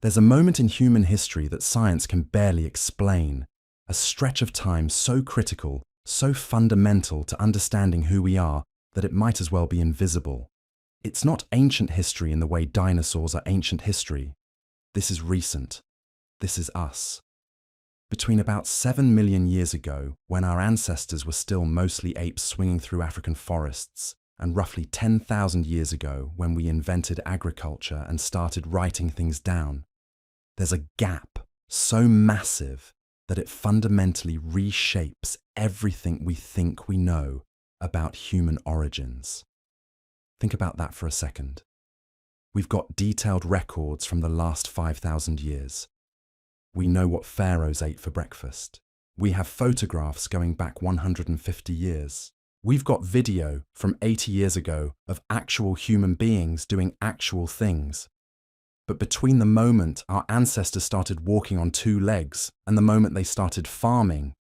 There's a moment in human history that science can barely explain, a stretch of time so critical, so fundamental to understanding who we are that it might as well be invisible. It's not ancient history in the way dinosaurs are ancient history. This is recent. This is us. Between about 7 million years ago, when our ancestors were still mostly apes swinging through African forests, and roughly 10,000 years ago, when we invented agriculture and started writing things down, there's a gap so massive that it fundamentally reshapes everything we think we know about human origins. Think about that for a second. We've got detailed records from the last 5,000 years. We know what pharaohs ate for breakfast. We have photographs going back 150 years. We've got video from 80 years ago of actual human beings doing actual things. But between the moment our ancestors started walking on two legs and the moment they started farming,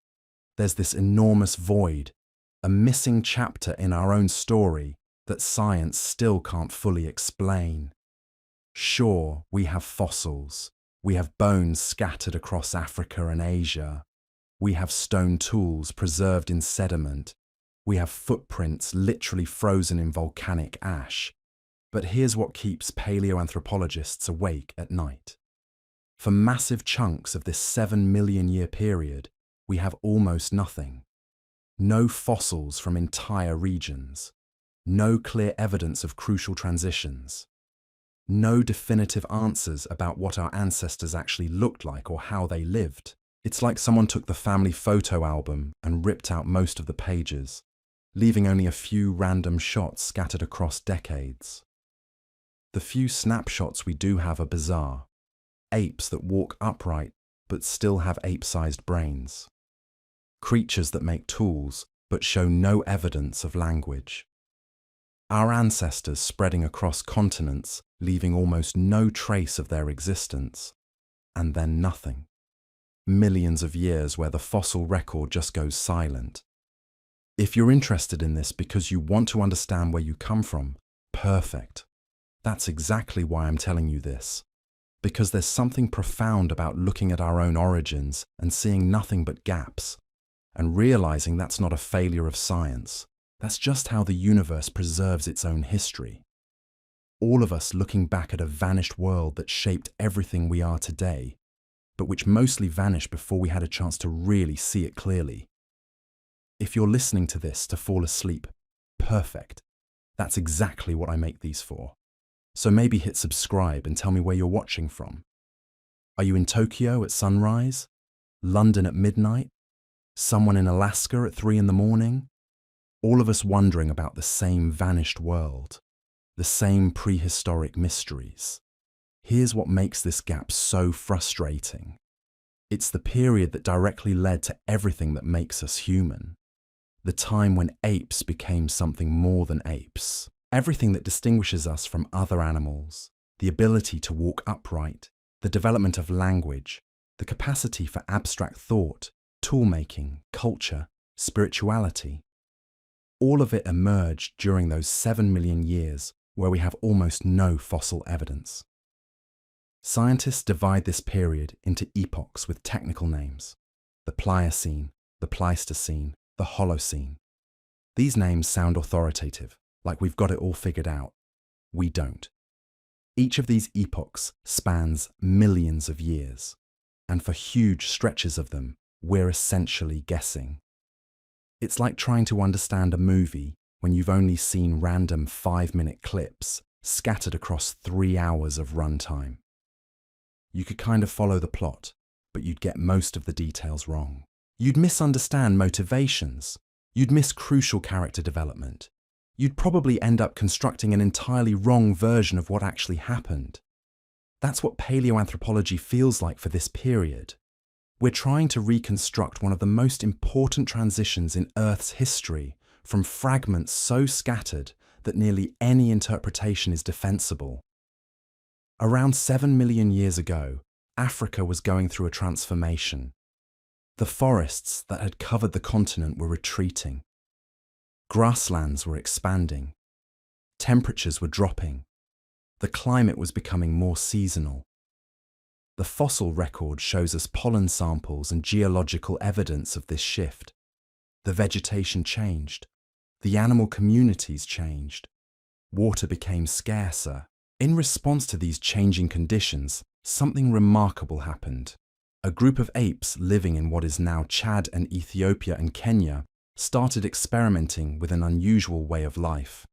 there's this enormous void, a missing chapter in our own story that science still can't fully explain. Sure, we have fossils. We have bones scattered across Africa and Asia. We have stone tools preserved in sediment. We have footprints literally frozen in volcanic ash. But here's what keeps paleoanthropologists awake at night. For massive chunks of this 7 million year period, we have almost nothing. No fossils from entire regions. No clear evidence of crucial transitions. No definitive answers about what our ancestors actually looked like or how they lived. It's like someone took the family photo album and ripped out most of the pages, leaving only a few random shots scattered across decades. The few snapshots we do have are bizarre. Apes that walk upright but still have ape-sized brains. Creatures that make tools but show no evidence of language. Our ancestors spreading across continents, leaving almost no trace of their existence. And then nothing. Millions of years where the fossil record just goes silent. If you're interested in this because you want to understand where you come from, perfect. That's exactly why I'm telling you this. Because there's something profound about looking at our own origins and seeing nothing but gaps, and realizing that's not a failure of science. That's just how the universe preserves its own history. All of us looking back at a vanished world that shaped everything we are today, but which mostly vanished before we had a chance to really see it clearly. If you're listening to this to fall asleep, perfect. That's exactly what I make these for. So maybe hit subscribe and tell me where you're watching from. Are you in Tokyo at sunrise? London at midnight? Someone in Alaska at 3 in the morning? All of us wondering about the same vanished world, the same prehistoric mysteries. Here's what makes this gap so frustrating. It's the period that directly led to everything that makes us human. The time when apes became something more than apes. Everything that distinguishes us from other animals. The ability to walk upright, the development of language, the capacity for abstract thought, tool-making, culture, spirituality. All of it emerged during those 7 million years where we have almost no fossil evidence. Scientists divide this period into epochs with technical names: the Pliocene, the Pleistocene, the Holocene. These names sound authoritative, like we've got it all figured out. We don't. Each of these epochs spans millions of years, and for huge stretches of them, we're essentially guessing. It's like trying to understand a movie when you've only seen random 5-minute clips scattered across 3 hours of runtime. You could kind of follow the plot, but you'd get most of the details wrong. You'd misunderstand motivations. You'd miss crucial character development. You'd probably end up constructing an entirely wrong version of what actually happened. That's what paleoanthropology feels like for this period. We're trying to reconstruct one of the most important transitions in Earth's history from fragments so scattered that nearly any interpretation is defensible. Around 7 million years ago, Africa was going through a transformation. The forests that had covered the continent were retreating. Grasslands were expanding. Temperatures were dropping. The climate was becoming more seasonal. the fossil record shows us pollen samples and geological evidence of this shift. The vegetation changed. The animal communities changed. Water became scarcer. In response to these changing conditions, something remarkable happened. A group of apes living in what is now Chad and Ethiopia and Kenya started experimenting with an unusual way of life.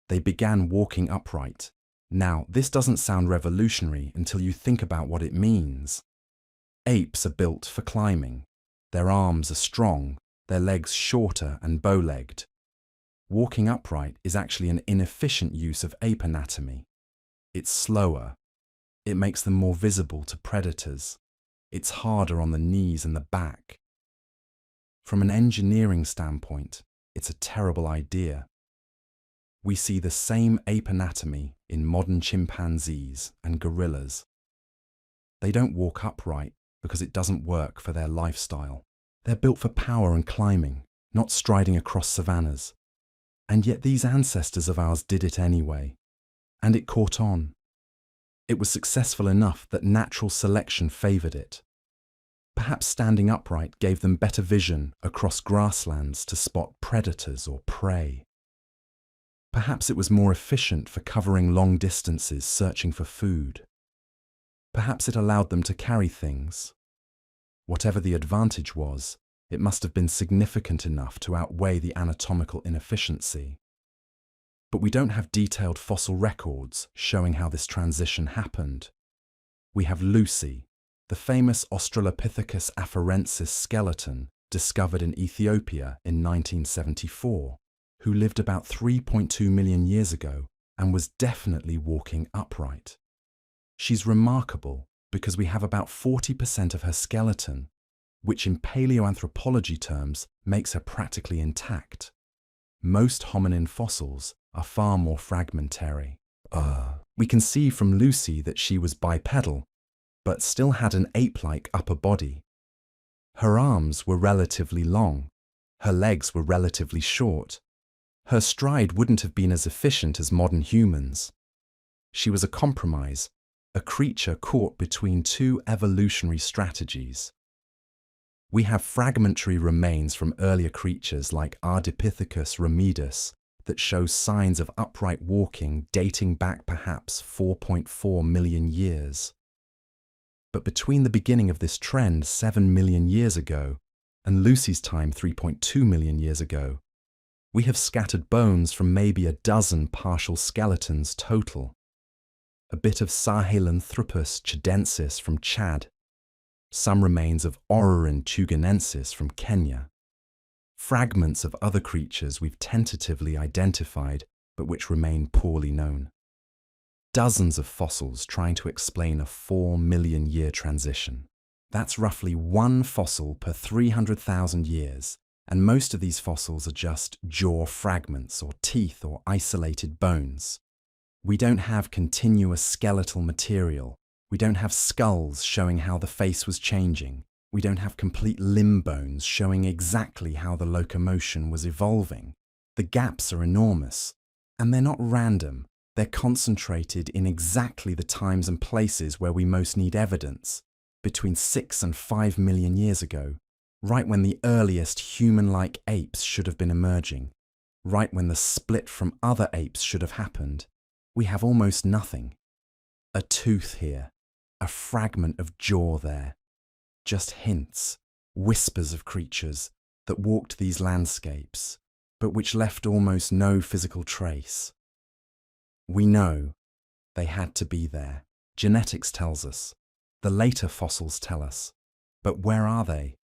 They began walking upright. Now, this doesn't sound revolutionary until you think about what it means. Apes are built for climbing. Their arms are strong, their legs shorter and bow-legged. Walking upright is actually an inefficient use of ape anatomy. It's slower. It makes them more visible to predators. It's harder on the knees and the back. From an engineering standpoint, it's a terrible idea. We see the same ape anatomy in modern chimpanzees and gorillas. They don't walk upright because it doesn't work for their lifestyle. They're built for power and climbing, not striding across savannas. And yet these ancestors of ours did it anyway. And it caught on. It was successful enough that natural selection favoured it. Perhaps standing upright gave them better vision across grasslands to spot predators or prey. Perhaps it was more efficient for covering long distances searching for food. Perhaps it allowed them to carry things. Whatever the advantage was, it must have been significant enough to outweigh the anatomical inefficiency. But we don't have detailed fossil records showing how this transition happened. We have Lucy, the famous Australopithecus afarensis skeleton discovered in Ethiopia in 1974, who lived about 3.2 million years ago and was definitely walking upright. She's remarkable because we have about 40% of her skeleton, which in paleoanthropology terms makes her practically intact. Most hominin fossils are far more fragmentary. We can see from Lucy that she was bipedal, but still had an ape-like upper body. Her arms were relatively long. Her legs were relatively short. Her stride wouldn't have been as efficient as modern humans. She was a compromise, a creature caught between two evolutionary strategies. We have fragmentary remains from earlier creatures like Ardipithecus ramidus that show signs of upright walking dating back perhaps 4.4 million years. But between the beginning of this trend 7 million years ago and Lucy's time 3.2 million years ago, we have scattered bones from maybe a dozen partial skeletons total. A bit of Sahelanthropus chadensis from Chad, some remains of Orrorin tuganensis from Kenya, fragments of other creatures we've tentatively identified but which remain poorly known. Dozens of fossils trying to explain a 4 million year transition. That's roughly one fossil per 300,000 years, and most of these fossils are just jaw fragments or teeth or isolated bones. We don't have continuous skeletal material. We don't have skulls showing how the face was changing. We don't have complete limb bones showing exactly how the locomotion was evolving. The gaps are enormous, and they're not random. They're concentrated in exactly the times and places where we most need evidence, between 6 and 5 million years ago, right when the earliest human-like apes should have been emerging, right when the split from other apes should have happened. We have almost nothing. A tooth here, a fragment of jaw there. Just hints, whispers of creatures that walked these landscapes, but which left almost no physical trace. We know they had to be there. Genetics tells us. The later fossils tell us. But where are they?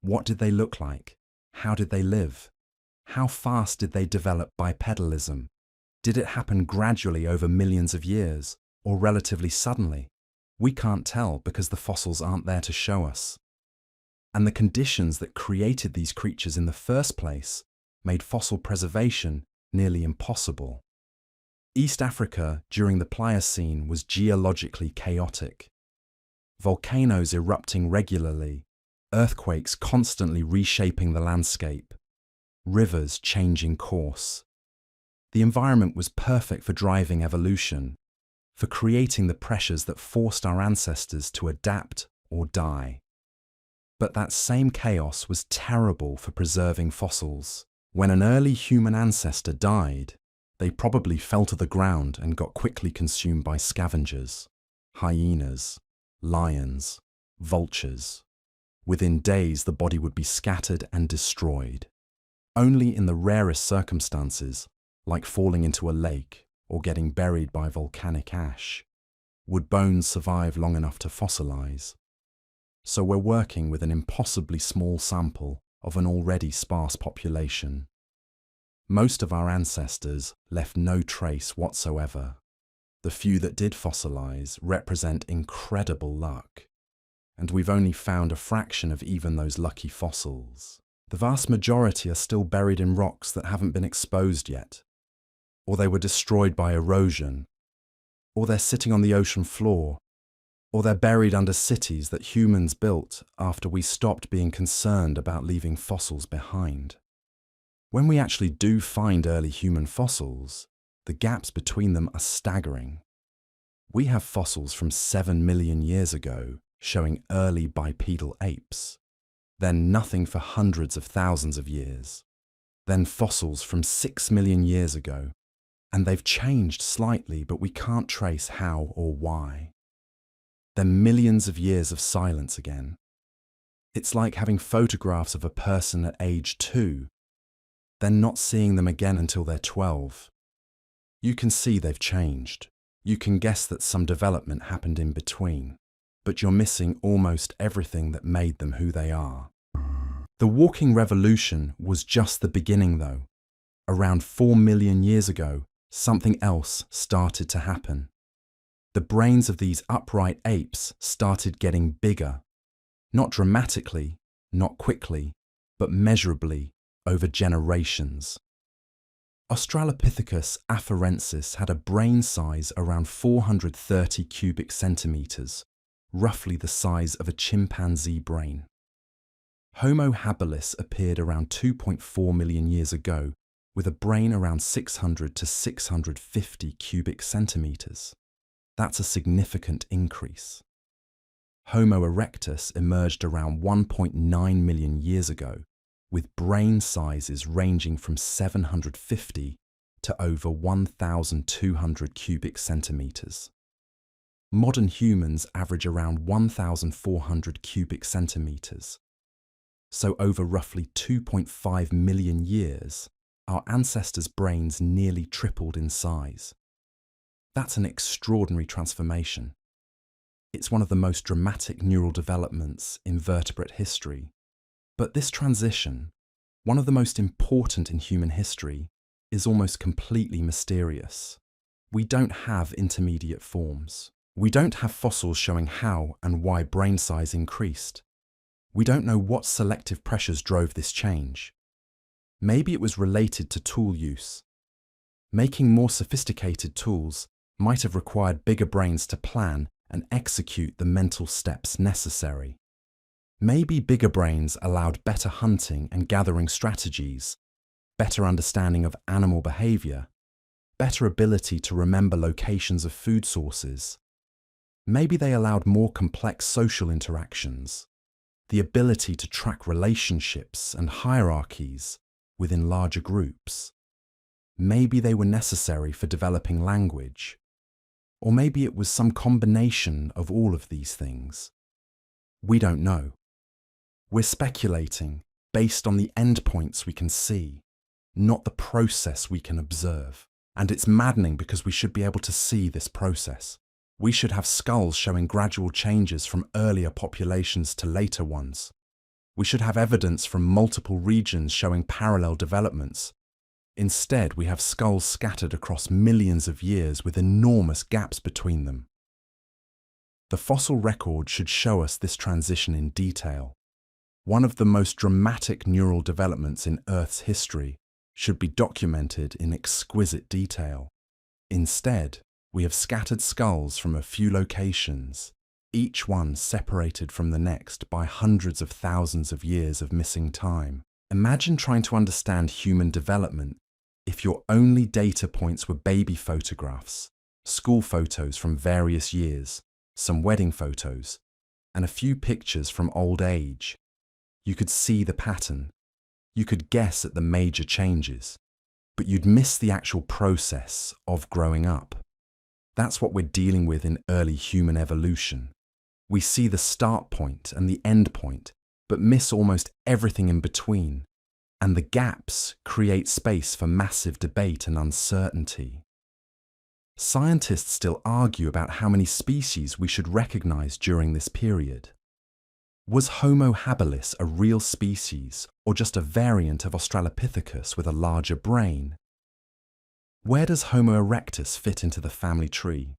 What did they look like? How did they live? How fast did they develop bipedalism? Did it happen gradually over millions of years, or relatively suddenly? We can't tell because the fossils aren't there to show us. And the conditions that created these creatures in the first place made fossil preservation nearly impossible. East Africa during the Pliocene was geologically chaotic. Volcanoes erupting regularly, earthquakes constantly reshaping the landscape, rivers changing course. The environment was perfect for driving evolution. for creating the pressures that forced our ancestors to adapt or die. But that same chaos was terrible for preserving fossils. When an early human ancestor died, they probably fell to the ground and got quickly consumed by scavengers, hyenas, lions, vultures. Within days, the body would be scattered and destroyed. Only in the rarest circumstances, like falling into a lake or getting buried by volcanic ash, would bones survive long enough to fossilize. So we're working with an impossibly small sample of an already sparse population. Most of our ancestors left no trace whatsoever. The few that did fossilize represent incredible luck, and we've only found a fraction of even those lucky fossils. The vast majority are still buried in rocks that haven't been exposed yet, or they were destroyed by erosion, or they're sitting on the ocean floor, or they're buried under cities that humans built after we stopped being concerned about leaving fossils behind. When we actually do find early human fossils, the gaps between them are staggering. We have fossils from 7 million years ago showing early bipedal apes, then nothing for hundreds of thousands of years, then fossils from 6 million years ago, and they've changed slightly, but we can't trace how or why. Then millions of years of silence again. It's like having photographs of a person at age 2, then not seeing them again until they're 12. You can see they've changed. You can guess that some development happened in between, but you're missing almost everything that made them who they are. The walking revolution was just the beginning, though. Around 4 million years ago, something else started to happen. The brains of these upright apes started getting bigger. Not dramatically, not quickly, but measurably over generations. Australopithecus afarensis had a brain size around 430 cubic centimeters, roughly the size of a chimpanzee brain. Homo habilis appeared around 2.4 million years ago with a brain around 600 to 650 cubic centimeters. That's a significant increase. Homo erectus emerged around 1.9 million years ago, with brain sizes ranging from 750 to over 1,200 cubic centimeters. Modern humans average around 1,400 cubic centimeters. So over roughly 2.5 million years, our ancestors' brains nearly tripled in size. That's an extraordinary transformation. It's one of the most dramatic neural developments in vertebrate history. But this transition, one of the most important in human history, is almost completely mysterious. We don't have intermediate forms. We don't have fossils showing how and why brain size increased. We don't know what selective pressures drove this change. Maybe it was related to tool use. Making more sophisticated tools might have required bigger brains to plan and execute the mental steps necessary. Maybe bigger brains allowed better hunting and gathering strategies, better understanding of animal behavior, better ability to remember locations of food sources. Maybe they allowed more complex social interactions, the ability to track relationships and hierarchies within larger groups. Maybe they were necessary for developing language. Or maybe it was some combination of all of these things. We don't know. We're speculating based on the endpoints we can see, not the process we can observe. And it's maddening because we should be able to see this process. We should have skulls showing gradual changes from earlier populations to later ones. We should have evidence from multiple regions showing parallel developments. Instead, we have skulls scattered across millions of years with enormous gaps between them. The fossil record should show us this transition in detail. One of the most dramatic neural developments in Earth's history should be documented in exquisite detail. Instead, we have scattered skulls from a few locations, each one separated from the next by hundreds of thousands of years of missing time. Imagine trying to understand human development if your only data points were baby photographs, school photos from various years, some wedding photos, and a few pictures from old age. You could see the pattern. You could guess at the major changes, but you'd miss the actual process of growing up. That's what we're dealing with in early human evolution. We see the start point and the end point, but miss almost everything in between, and the gaps create space for massive debate and uncertainty. Scientists still argue about how many species we should recognize during this period. Was Homo habilis a real species or just a variant of Australopithecus with a larger brain? Where does Homo erectus fit into the family tree?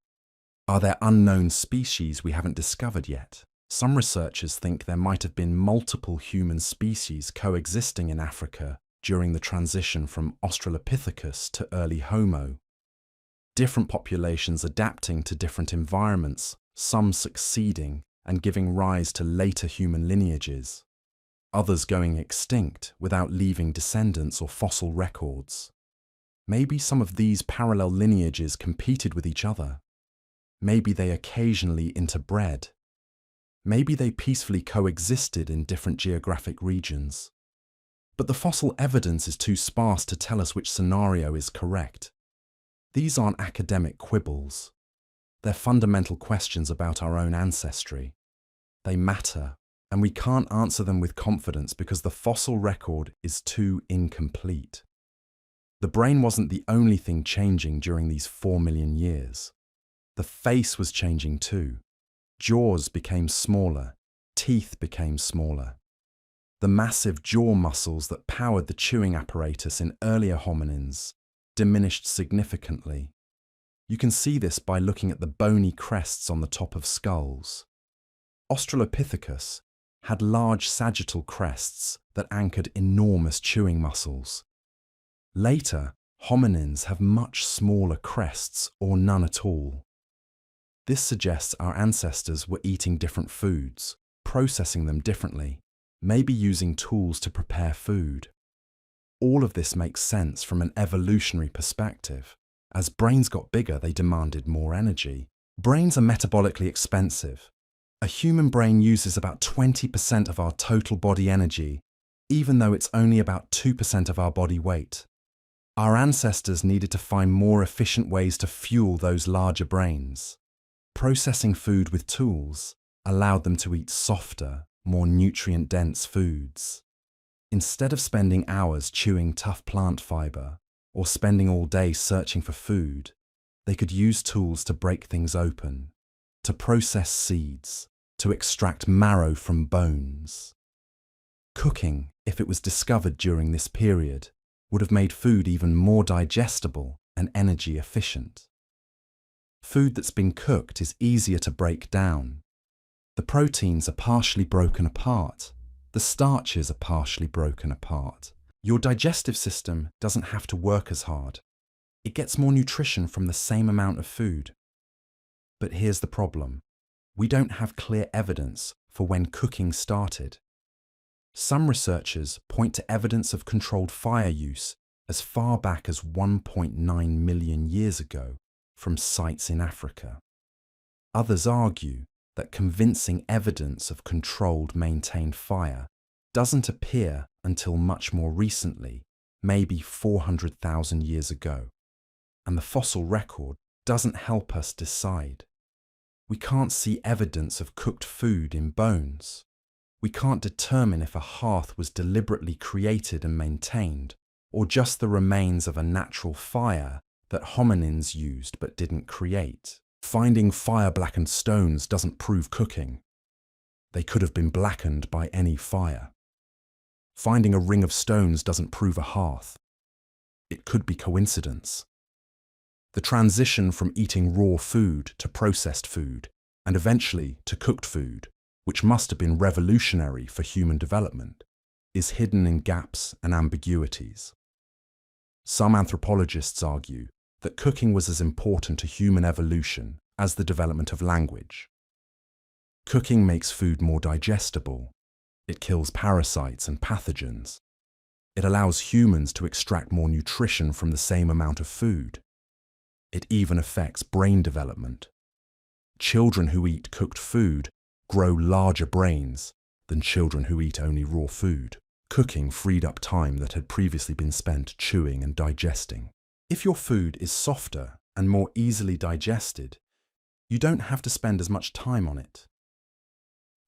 Are there unknown species we haven't discovered yet? Some researchers think there might have been multiple human species coexisting in Africa during the transition from Australopithecus to early Homo. Different populations adapting to different environments, some succeeding and giving rise to later human lineages, others going extinct without leaving descendants or fossil records. Maybe some of these parallel lineages competed with each other. Maybe they occasionally interbred. Maybe they peacefully coexisted in different geographic regions. But the fossil evidence is too sparse to tell us which scenario is correct. These aren't academic quibbles. They're fundamental questions about our own ancestry. They matter, and we can't answer them with confidence because the fossil record is too incomplete. The brain wasn't the only thing changing during these 4 million years. The face was changing too. Jaws became smaller, teeth became smaller. The massive jaw muscles that powered the chewing apparatus in earlier hominins diminished significantly. You can see this by looking at the bony crests on the top of skulls. Australopithecus had large sagittal crests that anchored enormous chewing muscles. Later, hominins have much smaller crests or none at all. This suggests our ancestors were eating different foods, processing them differently, maybe using tools to prepare food. All of this makes sense from an evolutionary perspective. As brains got bigger, they demanded more energy. Brains are metabolically expensive. A human brain uses about 20% of our total body energy, even though it's only about 2% of our body weight. Our ancestors needed to find more efficient ways to fuel those larger brains. Processing food with tools allowed them to eat softer, more nutrient-dense foods. Instead of spending hours chewing tough plant fiber or spending all day searching for food, they could use tools to break things open, to process seeds, to extract marrow from bones. Cooking, if it was discovered during this period, would have made food even more digestible and energy efficient. Food that's been cooked is easier to break down. The proteins are partially broken apart. The starches are partially broken apart. Your digestive system doesn't have to work as hard. It gets more nutrition from the same amount of food. But here's the problem. We don't have clear evidence for when cooking started. Some researchers point to evidence of controlled fire use as far back as 1.9 million years ago from sites in Africa. Others argue that convincing evidence of controlled, maintained fire doesn't appear until much more recently, maybe 400,000 years ago. And the fossil record doesn't help us decide. We can't see evidence of cooked food in bones. We can't determine if a hearth was deliberately created and maintained, or just the remains of a natural fire that hominins used but didn't create. Finding fire-blackened stones doesn't prove cooking. They could have been blackened by any fire. Finding a ring of stones doesn't prove a hearth. It could be coincidence. The transition from eating raw food to processed food, and eventually to cooked food, which must have been revolutionary for human development, is hidden in gaps and ambiguities. Some anthropologists argue that cooking was as important to human evolution as the development of language. Cooking makes food more digestible. It kills parasites and pathogens. It allows humans to extract more nutrition from the same amount of food. It even affects brain development. Children who eat cooked food grow larger brains than children who eat only raw food. Cooking freed up time that had previously been spent chewing and digesting. If your food is softer and more easily digested, you don't have to spend as much time on it.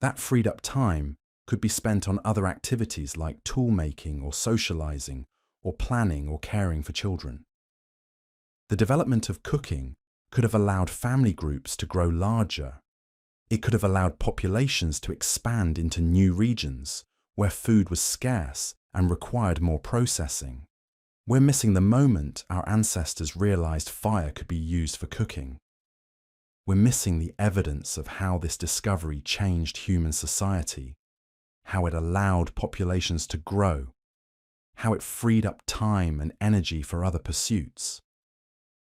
That freed up time could be spent on other activities like tool making or socializing or planning or caring for children. The development of cooking could have allowed family groups to grow larger. It could have allowed populations to expand into new regions where food was scarce and required more processing. We're missing the moment our ancestors realized fire could be used for cooking. We're missing the evidence of how this discovery changed human society, how it allowed populations to grow, how it freed up time and energy for other pursuits.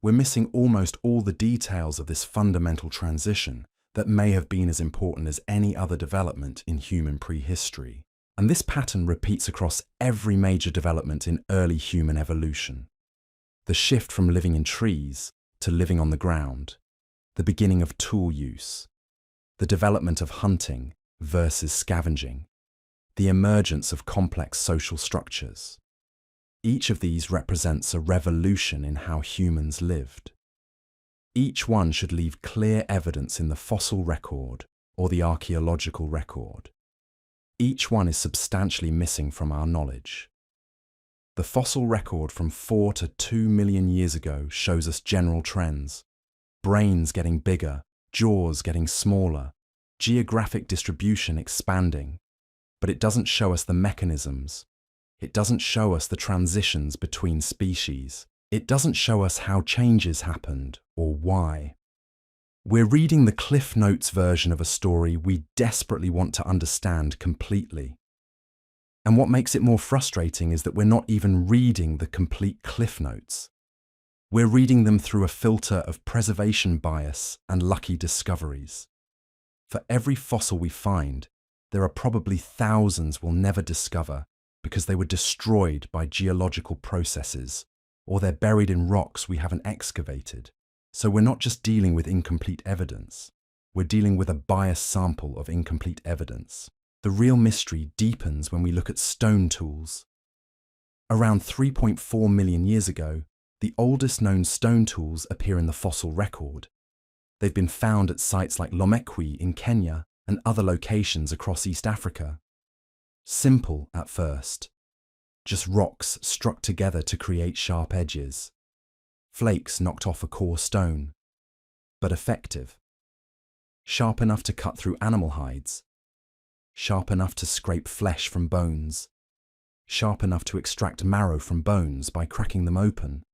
We're missing almost all the details of this fundamental transition that may have been as important as any other development in human prehistory. And this pattern repeats across every major development in early human evolution. The shift from living in trees to living on the ground, the beginning of tool use, the development of hunting versus scavenging, the emergence of complex social structures. Each of these represents a revolution in how humans lived. Each one should leave clear evidence in the fossil record or the archaeological record. Each one is substantially missing from our knowledge. The fossil record from 4 to 2 million years ago shows us general trends. Brains getting bigger, jaws getting smaller, geographic distribution expanding. But it doesn't show us the mechanisms. It doesn't show us the transitions between species. It doesn't show us how changes happened or why. We're reading the Cliff Notes version of a story we desperately want to understand completely. And what makes it more frustrating is that we're not even reading the complete Cliff Notes. We're reading them through a filter of preservation bias and lucky discoveries. For every fossil we find, there are probably thousands we'll never discover because they were destroyed by geological processes, or they're buried in rocks we haven't excavated. So we're not just dealing with incomplete evidence, we're dealing with a biased sample of incomplete evidence. The real mystery deepens when we look at stone tools. Around 3.4 million years ago, the oldest known stone tools appear in the fossil record. They've been found at sites like Lomekwi in Kenya and other locations across East Africa. Simple at first, just rocks struck together to create sharp edges. Flakes knocked off a core stone, but effective. Sharp enough to cut through animal hides. Sharp enough to scrape flesh from bones. Sharp enough to extract marrow from bones by cracking them open.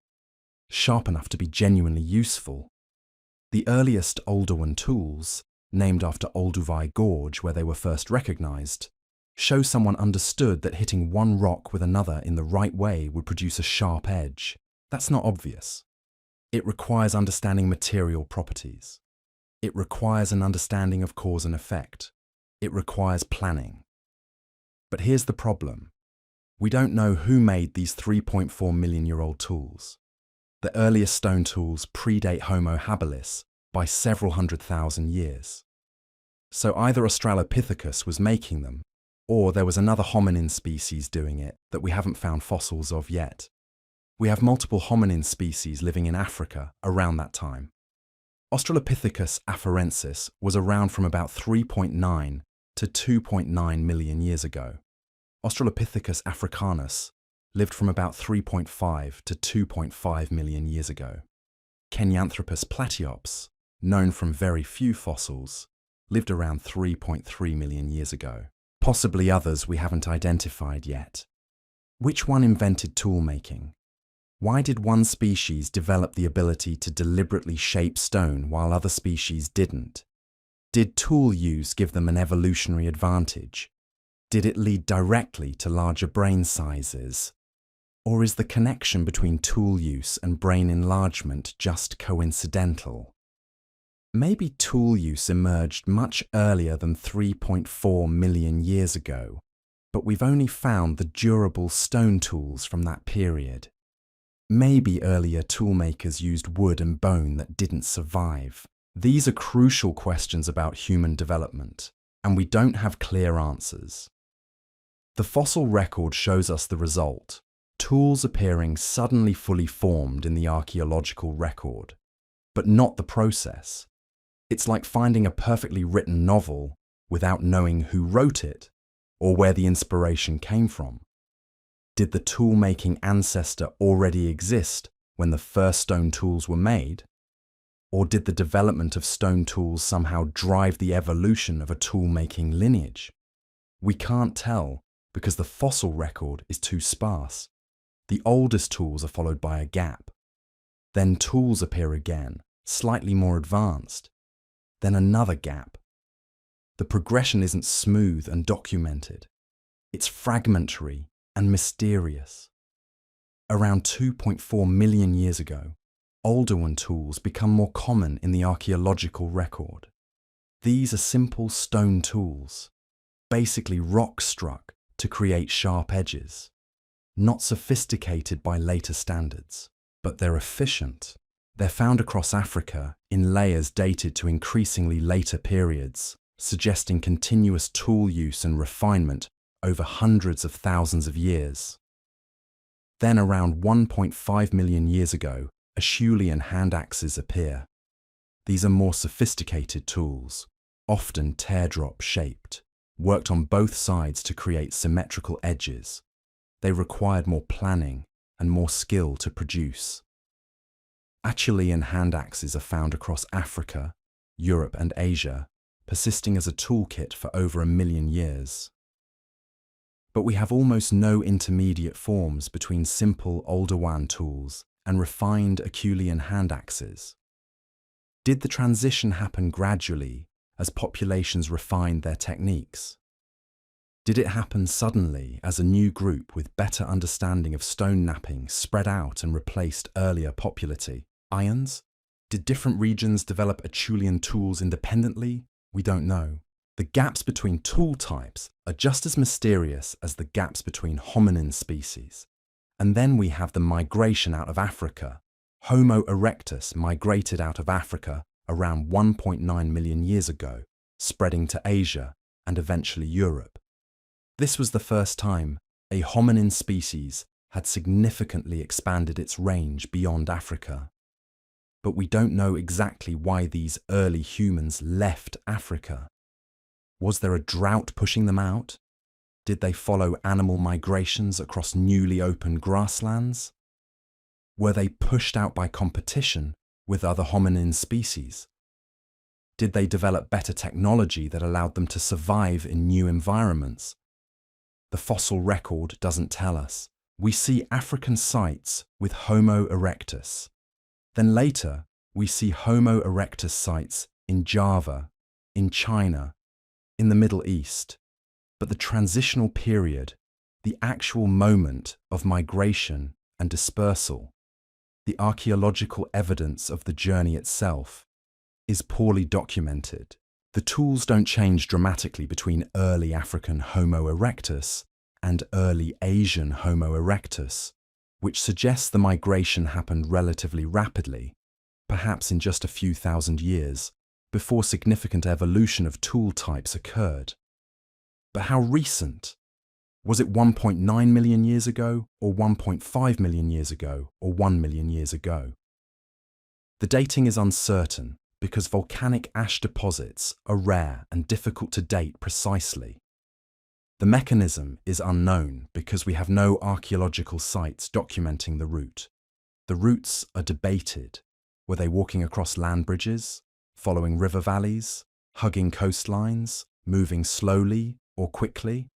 Sharp enough to be genuinely useful. The earliest Oldowan tools, named after Olduvai Gorge where they were first recognized, show someone understood that hitting one rock with another in the right way would produce a sharp edge. That's not obvious. It requires understanding material properties. It requires an understanding of cause and effect. It requires planning. But here's the problem. We don't know who made these 3.4 million-year-old tools. The earliest stone tools predate Homo habilis by several 100,000 years. So either Australopithecus was making them, or there was another hominin species doing it that we haven't found fossils of yet. We have multiple hominin species living in Africa around that time. Australopithecus afarensis was around from about 3.9 to 2.9 million years ago. Australopithecus africanus lived from about 3.5 to 2.5 million years ago. Kenyanthropus platyops, known from very few fossils, lived around 3.3 million years ago. Possibly others we haven't identified yet. Which one invented tool making? Why did one species develop the ability to deliberately shape stone while other species didn't? Did tool use give them an evolutionary advantage? Did it lead directly to larger brain sizes? Or is the connection between tool use and brain enlargement just coincidental? Maybe tool use emerged much earlier than 3.4 million years ago, but we've only found the durable stone tools from that period. Maybe earlier toolmakers used wood and bone that didn't survive. These are crucial questions about human development, and we don't have clear answers. The fossil record shows us the result, tools appearing suddenly fully formed in the archaeological record, but not the process. It's like finding a perfectly written novel without knowing who wrote it or where the inspiration came from. Did the tool-making ancestor already exist when the first stone tools were made? Or did the development of stone tools somehow drive the evolution of a tool-making lineage? We can't tell because the fossil record is too sparse. The oldest tools are followed by a gap. Then tools appear again, slightly more advanced. Then another gap. The progression isn't smooth and documented. It's fragmentary and mysterious. Around 2.4 million years ago, older one tools become more common in the archaeological record. These are simple stone tools, basically rock struck to create sharp edges. Not sophisticated by later standards, but they're efficient. They're found across Africa in layers dated to increasingly later periods, suggesting continuous tool use and refinement over hundreds of thousands of years. Then around 1.5 million years ago, Acheulean hand axes appear. These are more sophisticated tools, often teardrop shaped, worked on both sides to create symmetrical edges. They required more planning and more skill to produce. Acheulean hand axes are found across Africa, Europe and Asia, persisting as a toolkit for over 1 million years. But we have almost no intermediate forms between simple Oldowan tools and refined Acheulean hand axes. Did the transition happen gradually as populations refined their techniques? Did it happen suddenly as a new group with better understanding of stone knapping spread out and replaced earlier populati? Irons? Did different regions develop Acheulean tools independently? We don't know. The gaps between tool types are just as mysterious as the gaps between hominin species. And then we have the migration out of Africa. Homo erectus migrated out of Africa around 1.9 million years ago, spreading to Asia and eventually Europe. This was the first time a hominin species had significantly expanded its range beyond Africa. But we don't know exactly why these early humans left Africa. Was there a drought pushing them out? Did they follow animal migrations across newly opened grasslands? Were they pushed out by competition with other hominin species? Did they develop better technology that allowed them to survive in new environments? The fossil record doesn't tell us. We see African sites with Homo erectus. Then later, we see Homo erectus sites in Java, in China, in the Middle East. But the transitional period, the actual moment of migration and dispersal, the archaeological evidence of the journey itself, is poorly documented. The tools don't change dramatically between early African Homo erectus and early Asian Homo erectus, which suggests the migration happened relatively rapidly, perhaps in just a few thousand years, before significant evolution of tool types occurred. But how recent? Was it 1.9 million years ago, or 1.5 million years ago, or 1 million years ago? The dating is uncertain because volcanic ash deposits are rare and difficult to date precisely. The mechanism is unknown because we have no archaeological sites documenting the route. The routes are debated. Were they walking across land bridges, following river valleys, hugging coastlines, moving slowly or quickly?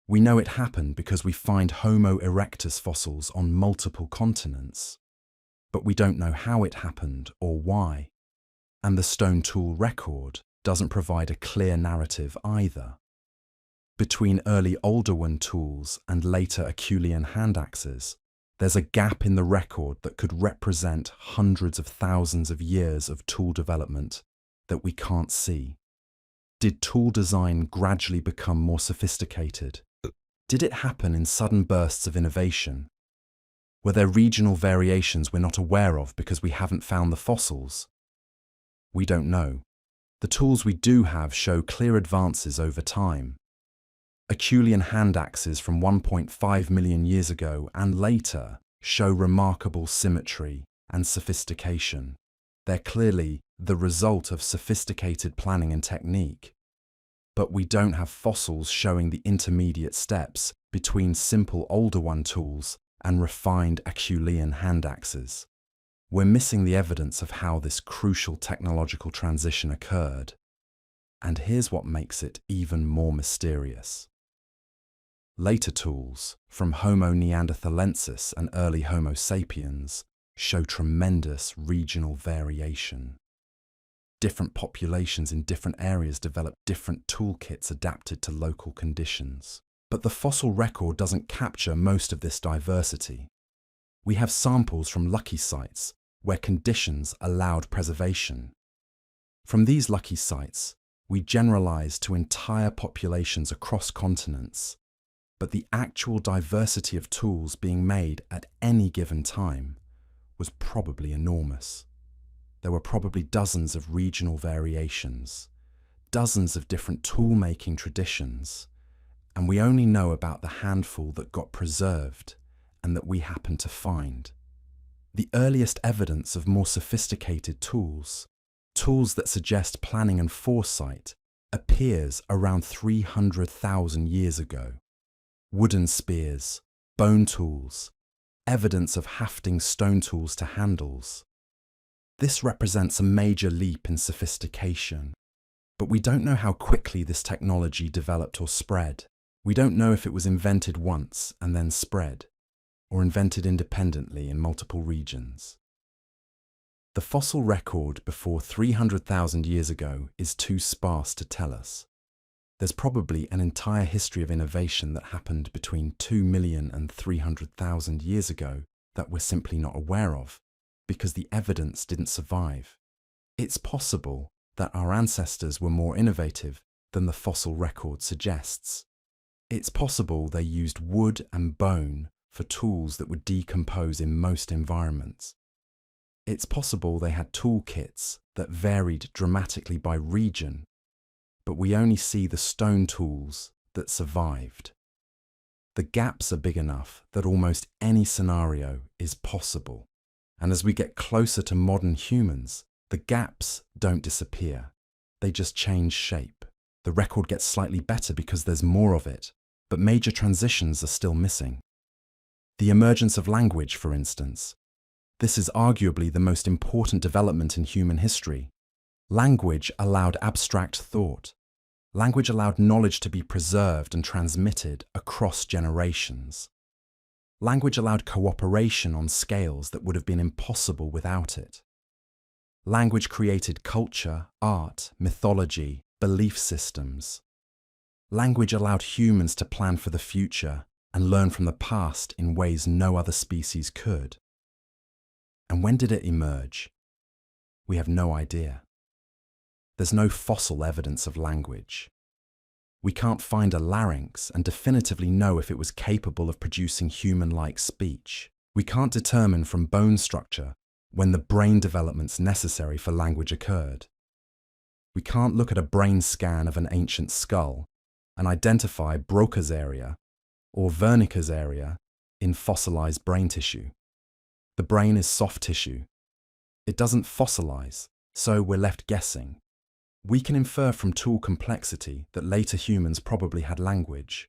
We know it happened because we find Homo erectus fossils on multiple continents. But we don't know how it happened or why. And the stone tool record doesn't provide a clear narrative either. Between early Oldowan tools and later Acheulean hand axes, there's a gap in the record that could represent hundreds of thousands of years of tool development that we can't see. Did tool design gradually become more sophisticated? Did it happen in sudden bursts of innovation? Were there regional variations we're not aware of because we haven't found the fossils? We don't know. The tools we do have show clear advances over time. Acheulean hand axes from 1.5 million years ago and later show remarkable symmetry and sophistication. They're clearly the result of sophisticated planning and technique. But we don't have fossils showing the intermediate steps between simple older one tools and refined Acheulean hand axes. We're missing the evidence of how this crucial technological transition occurred. And here's what makes it even more mysterious. Later tools, from Homo neanderthalensis and early Homo sapiens, show tremendous regional variation. Different populations in different areas develop different toolkits adapted to local conditions. But the fossil record doesn't capture most of this diversity. We have samples from lucky sites where conditions allowed preservation. From these lucky sites, we generalize to entire populations across continents, but the actual diversity of tools being made at any given time was probably enormous. There were probably dozens of regional variations, dozens of different tool-making traditions, and we only know about the handful that got preserved and that we happen to find. The earliest evidence of more sophisticated tools, tools that suggest planning and foresight, appears around 300,000 years ago. Wooden spears, bone tools, evidence of hafting stone tools to handles. This represents a major leap in sophistication, but we don't know how quickly this technology developed or spread. We don't know if it was invented once and then spread, or invented independently in multiple regions. The fossil record before 300,000 years ago is too sparse to tell us. There's probably an entire history of innovation that happened between 2 million and 300,000 years ago that we're simply not aware of, because the evidence didn't survive. It's possible that our ancestors were more innovative than the fossil record suggests. It's possible they used wood and bone for tools that would decompose in most environments. It's possible they had toolkits that varied dramatically by region, but we only see the stone tools that survived. The gaps are big enough that almost any scenario is possible. And as we get closer to modern humans, the gaps don't disappear. They just change shape. The record gets slightly better because there's more of it, but major transitions are still missing. The emergence of language, for instance. This is arguably the most important development in human history. Language allowed abstract thought. Language allowed knowledge to be preserved and transmitted across generations. Language allowed cooperation on scales that would have been impossible without it. Language created culture, art, mythology, belief systems. Language allowed humans to plan for the future and learn from the past in ways no other species could. And when did it emerge? We have no idea. There's no fossil evidence of language. We can't find a larynx and definitively know if it was capable of producing human-like speech. We can't determine from bone structure when the brain developments necessary for language occurred. We can't look at a brain scan of an ancient skull and identify Broca's area or Wernicke's area in fossilized brain tissue. The brain is soft tissue. It doesn't fossilize, so we're left guessing. We can infer from tool complexity that later humans probably had language.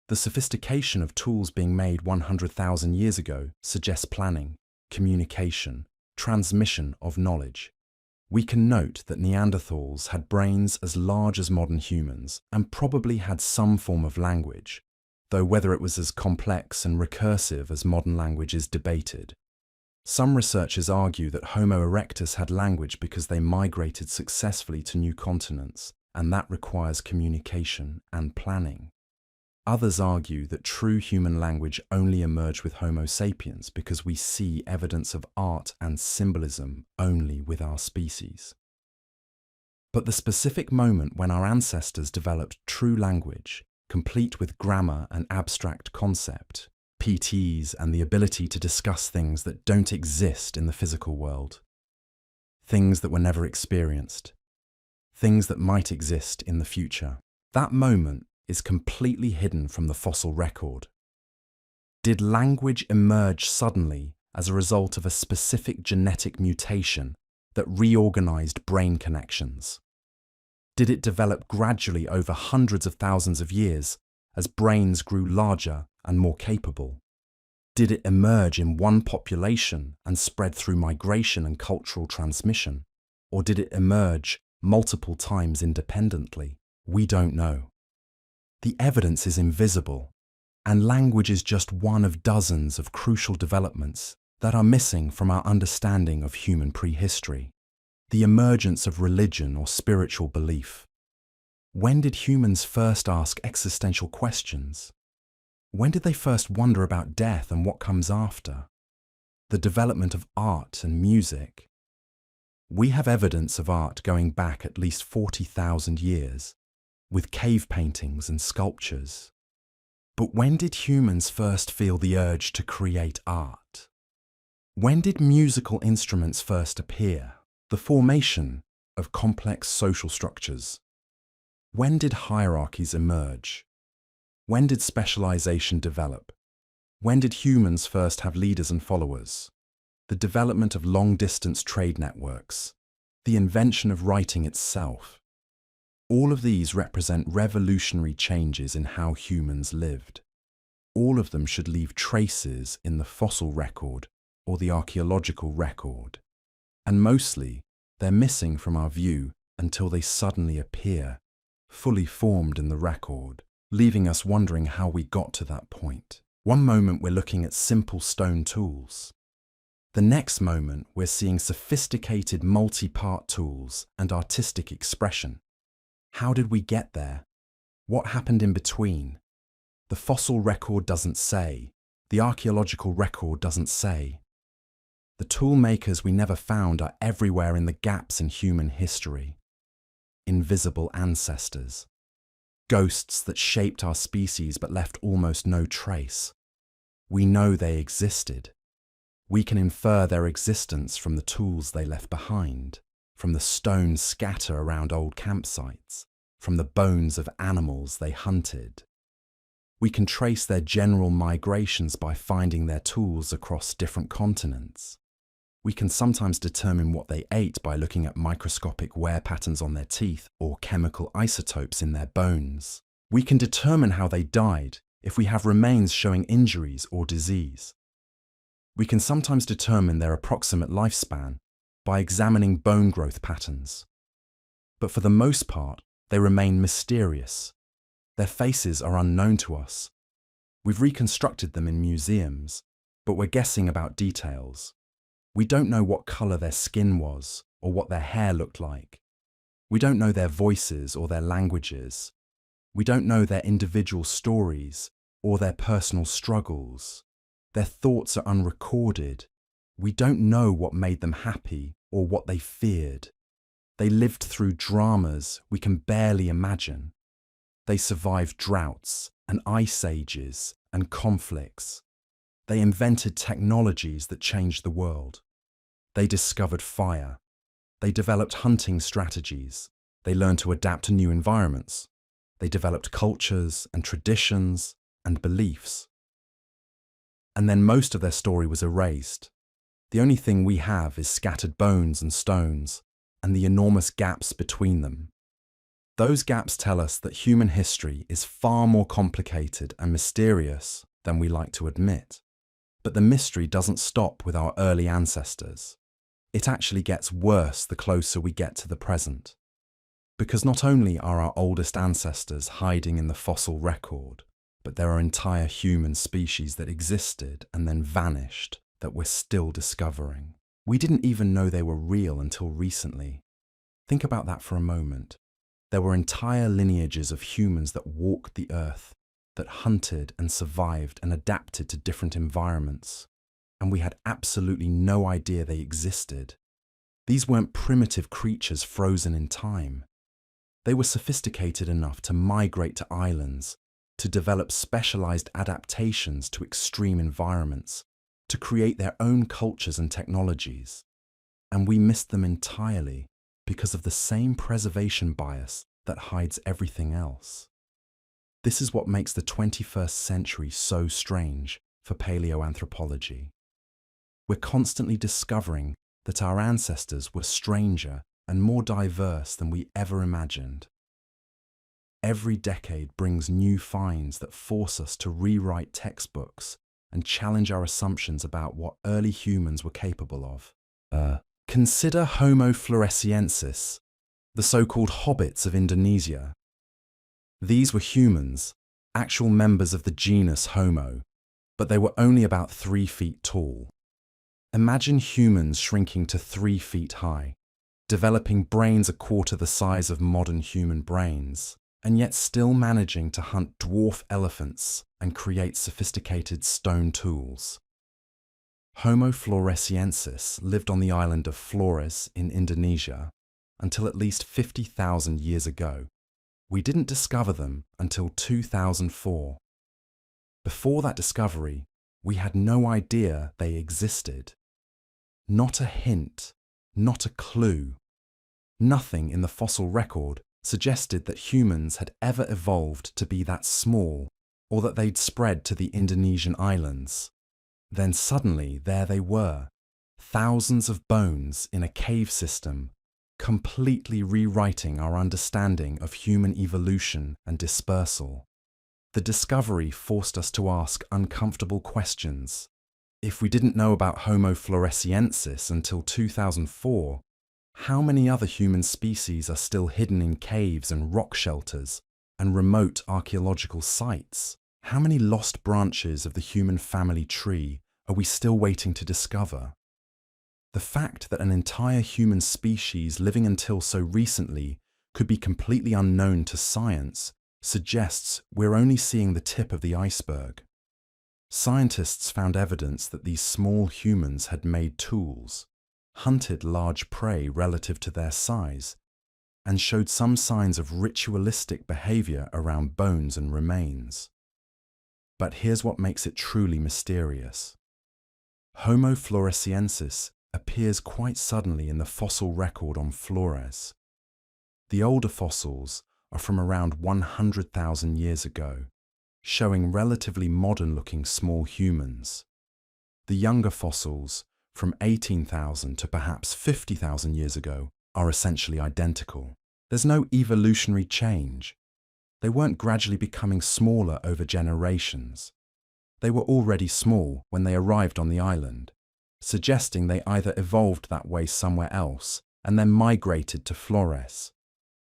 The sophistication of tools being made 100,000 years ago suggests planning, communication, transmission of knowledge. We can note that Neanderthals had brains as large as modern humans and probably had some form of language, though whether it was as complex and recursive as modern language is debated. Some researchers argue that Homo erectus had language because they migrated successfully to new continents, and that requires communication and planning. Others argue that true human language only emerged with Homo sapiens because we see evidence of art and symbolism only with our species. But the specific moment when our ancestors developed true language, complete with grammar and abstract concept, PTs, and the ability to discuss things that don't exist in the physical world. Things that were never experienced. Things that might exist in the future. That moment is completely hidden from the fossil record. Did language emerge suddenly as a result of a specific genetic mutation that reorganized brain connections? Did it develop gradually over hundreds of thousands of years as brains grew larger and more capable? Did it emerge in one population and spread through migration and cultural transmission? Or did it emerge multiple times independently? We don't know. The evidence is invisible, and language is just one of dozens of crucial developments that are missing from our understanding of human prehistory. The emergence of religion or spiritual belief. When did humans first ask existential questions? When did they first wonder about death and what comes after? The development of art and music. We have evidence of art going back at least 40,000 years, with cave paintings and sculptures. But when did humans first feel the urge to create art? When did musical instruments first appear? The formation of complex social structures. When did hierarchies emerge? When did specialization develop? When did humans first have leaders and followers? The development of long-distance trade networks. The invention of writing itself. All of these represent revolutionary changes in how humans lived. All of them should leave traces in the fossil record or the archaeological record. And mostly, they're missing from our view until they suddenly appear, fully formed in the record, leaving us wondering how we got to that point. One moment we're looking at simple stone tools. The next moment we're seeing sophisticated multi-part tools and artistic expression. How did we get there? What happened in between? The fossil record doesn't say. The archaeological record doesn't say. The tool makers we never found are everywhere in the gaps in human history. Invisible ancestors. Ghosts that shaped our species but left almost no trace. We know they existed. We can infer their existence from the tools they left behind, from the stones scattered around old campsites, from the bones of animals they hunted. We can trace their general migrations by finding their tools across different continents. We can sometimes determine what they ate by looking at microscopic wear patterns on their teeth or chemical isotopes in their bones. We can determine how they died if we have remains showing injuries or disease. We can sometimes determine their approximate lifespan by examining bone growth patterns. But for the most part, they remain mysterious. Their faces are unknown to us. We've reconstructed them in museums, but we're guessing about details. We don't know what color their skin was or what their hair looked like. We don't know their voices or their languages. We don't know their individual stories or their personal struggles. Their thoughts are unrecorded. We don't know what made them happy or what they feared. They lived through dramas we can barely imagine. They survived droughts and ice ages and conflicts. They invented technologies that changed the world. They discovered fire. They developed hunting strategies. They learned to adapt to new environments. They developed cultures and traditions and beliefs. And then most of their story was erased. The only thing we have is scattered bones and stones, and the enormous gaps between them. Those gaps tell us that human history is far more complicated and mysterious than we like to admit. But the mystery doesn't stop with our early ancestors. It actually gets worse the closer we get to the present. Because not only are our oldest ancestors hiding in the fossil record, but there are entire human species that existed and then vanished that we're still discovering. We didn't even know they were real until recently. Think about that for a moment. There were entire lineages of humans that walked the earth, that hunted and survived and adapted to different environments, and we had absolutely no idea they existed. These weren't primitive creatures frozen in time. They were sophisticated enough to migrate to islands, to develop specialized adaptations to extreme environments, to create their own cultures and technologies. And we missed them entirely because of the same preservation bias that hides everything else. This is what makes the 21st century so strange for paleoanthropology. We're constantly discovering that our ancestors were stranger and more diverse than we ever imagined. Every decade brings new finds that force us to rewrite textbooks and challenge our assumptions about what early humans were capable of. Consider Homo floresiensis, the so-called hobbits of Indonesia. These were humans, actual members of the genus Homo, but they were only about 3 feet tall. Imagine humans shrinking to 3 feet high, developing brains a quarter the size of modern human brains, and yet still managing to hunt dwarf elephants and create sophisticated stone tools. Homo floresiensis lived on the island of Flores in Indonesia until at least 50,000 years ago. We didn't discover them until 2004. Before that discovery, we had no idea they existed. Not a hint, not a clue. Nothing in the fossil record suggested that humans had ever evolved to be that small or that they'd spread to the Indonesian islands. Then suddenly there they were, thousands of bones in a cave system, completely rewriting our understanding of human evolution and dispersal. The discovery forced us to ask uncomfortable questions. If we didn't know about Homo floresiensis until 2004, how many other human species are still hidden in caves and rock shelters and remote archaeological sites? How many lost branches of the human family tree are we still waiting to discover? The fact that an entire human species living until so recently could be completely unknown to science suggests we're only seeing the tip of the iceberg. Scientists found evidence that these small humans had made tools, hunted large prey relative to their size, and showed some signs of ritualistic behavior around bones and remains. But here's what makes it truly mysterious. Homo floresiensis appears quite suddenly in the fossil record on Flores. The older fossils are from around 100,000 years ago, showing relatively modern-looking small humans. The younger fossils, from 18,000 to perhaps 50,000 years ago, are essentially identical. There's no evolutionary change. They weren't gradually becoming smaller over generations. They were already small when they arrived on the island, suggesting they either evolved that way somewhere else and then migrated to Flores,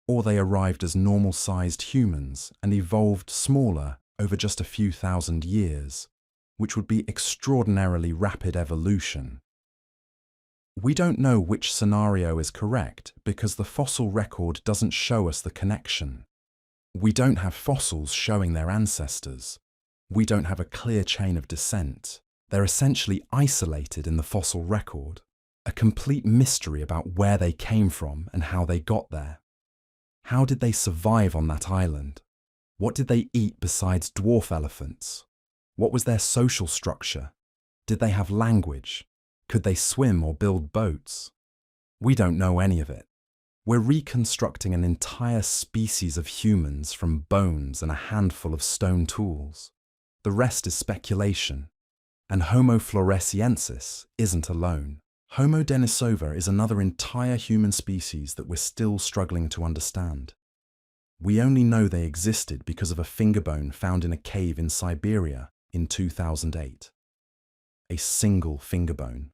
or they arrived as normal-sized humans and evolved smaller over just a few thousand years, which would be extraordinarily rapid evolution. We don't know which scenario is correct because the fossil record doesn't show us the connection. We don't have fossils showing their ancestors. We don't have a clear chain of descent. They're essentially isolated in the fossil record, a complete mystery about where they came from and how they got there. How did they survive on that island? What did they eat besides dwarf elephants? What was their social structure? Did they have language? Could they swim or build boats? We don't know any of it. We're reconstructing an entire species of humans from bones and a handful of stone tools. The rest is speculation. And Homo floresiensis isn't alone. Homo denisova is another entire human species that we're still struggling to understand. We only know they existed because of a finger bone found in a cave in Siberia in 2008. A single finger bone.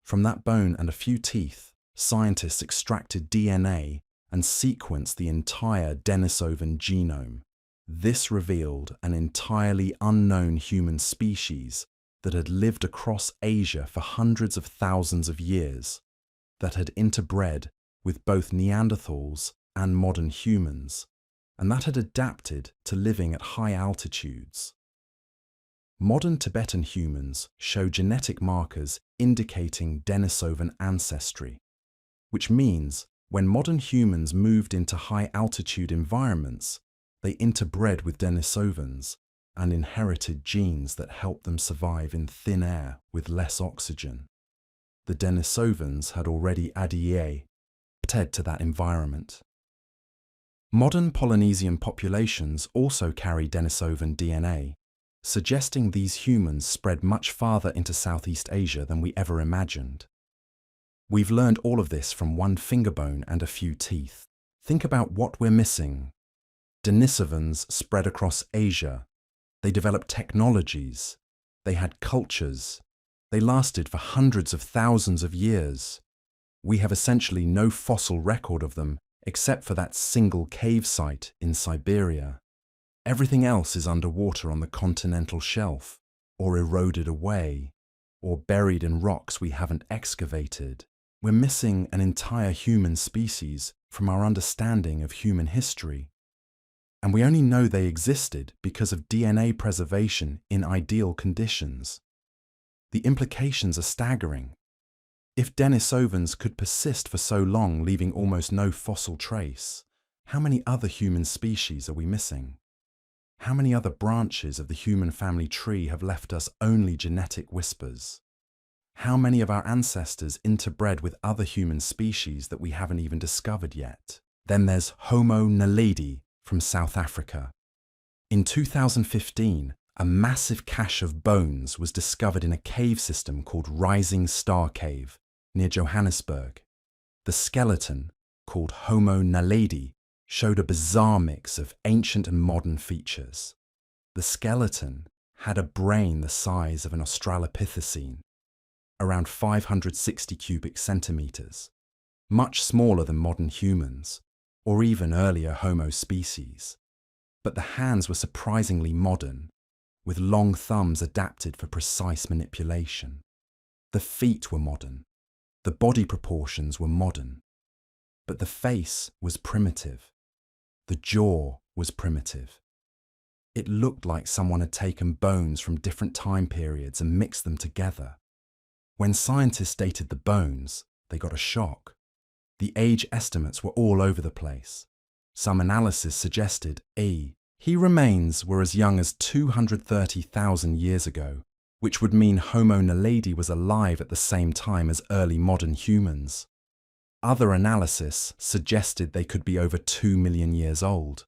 From that bone and a few teeth, scientists extracted DNA and sequenced the entire Denisovan genome. This revealed an entirely unknown human species that had lived across Asia for hundreds of thousands of years, that had interbred with both Neanderthals and modern humans, and that had adapted to living at high altitudes. Modern Tibetan humans show genetic markers indicating Denisovan ancestry, which means when modern humans moved into high-altitude environments, They interbred with Denisovans and inherited genes that helped them survive in thin air with less oxygen. The Denisovans had already adapted to that environment. Modern Polynesian populations also carry Denisovan DNA, suggesting these humans spread much farther into Southeast Asia than we ever imagined. We've learned all of this from one finger bone and a few teeth. Think about what we're missing. Denisovans spread across Asia. They developed technologies. They had cultures. They lasted for hundreds of thousands of years. We have essentially no fossil record of them except for that single cave site in Siberia. Everything else is underwater on the continental shelf, or eroded away, or buried in rocks we haven't excavated. We're missing an entire human species from our understanding of human history. And we only know they existed because of DNA preservation in ideal conditions. The implications are staggering. If Denisovans could persist for so long, leaving almost no fossil trace, how many other human species are we missing? How many other branches of the human family tree have left us only genetic whispers? How many of our ancestors interbred with other human species that we haven't even discovered yet? Then there's Homo naledi from South Africa. In 2015, a massive cache of bones was discovered in a cave system called Rising Star Cave near Johannesburg. The skeleton, called Homo naledi, showed a bizarre mix of ancient and modern features. The skeleton had a brain the size of an Australopithecine, around 560 cubic centimeters, much smaller than modern humans, or even earlier Homo species. But the hands were surprisingly modern, with long thumbs adapted for precise manipulation. The feet were modern. The body proportions were modern. But the face was primitive. The jaw was primitive. It looked like someone had taken bones from different time periods and mixed them together. When scientists dated the bones, they got a shock. The age estimates were all over the place. Some analysis suggested he remains were as young as 230,000 years ago, which would mean Homo naledi was alive at the same time as early modern humans. Other analysis suggested they could be over 2 million years old.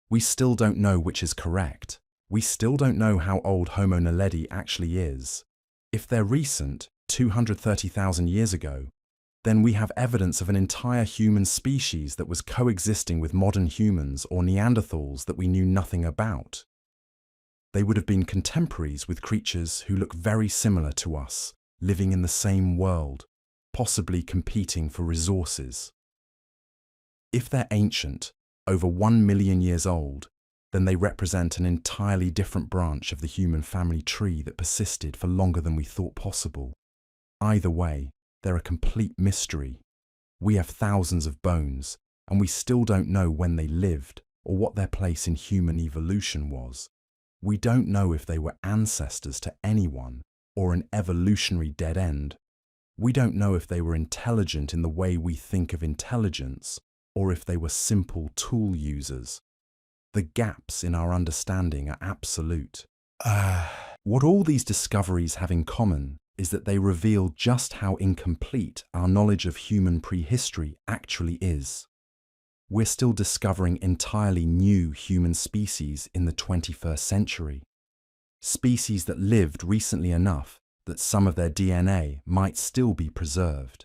We still don't know which is correct. We still don't know how old Homo naledi actually is. If they're recent, 230,000 years ago, then we have evidence of an entire human species that was coexisting with modern humans or Neanderthals that we knew nothing about. They would have been contemporaries with creatures who look very similar to us, living in the same world, possibly competing for resources. If they're ancient, over 1 million years old, then they represent an entirely different branch of the human family tree that persisted for longer than we thought possible. Either way, they're a complete mystery. We have thousands of bones, and we still don't know when they lived or what their place in human evolution was. We don't know if they were ancestors to anyone or an evolutionary dead end. We don't know if they were intelligent in the way we think of intelligence or if they were simple tool users. The gaps in our understanding are absolute. What all these discoveries have in common is that they reveal just how incomplete our knowledge of human prehistory actually is. We're still discovering entirely new human species in the 21st century. Species that lived recently enough that some of their DNA might still be preserved.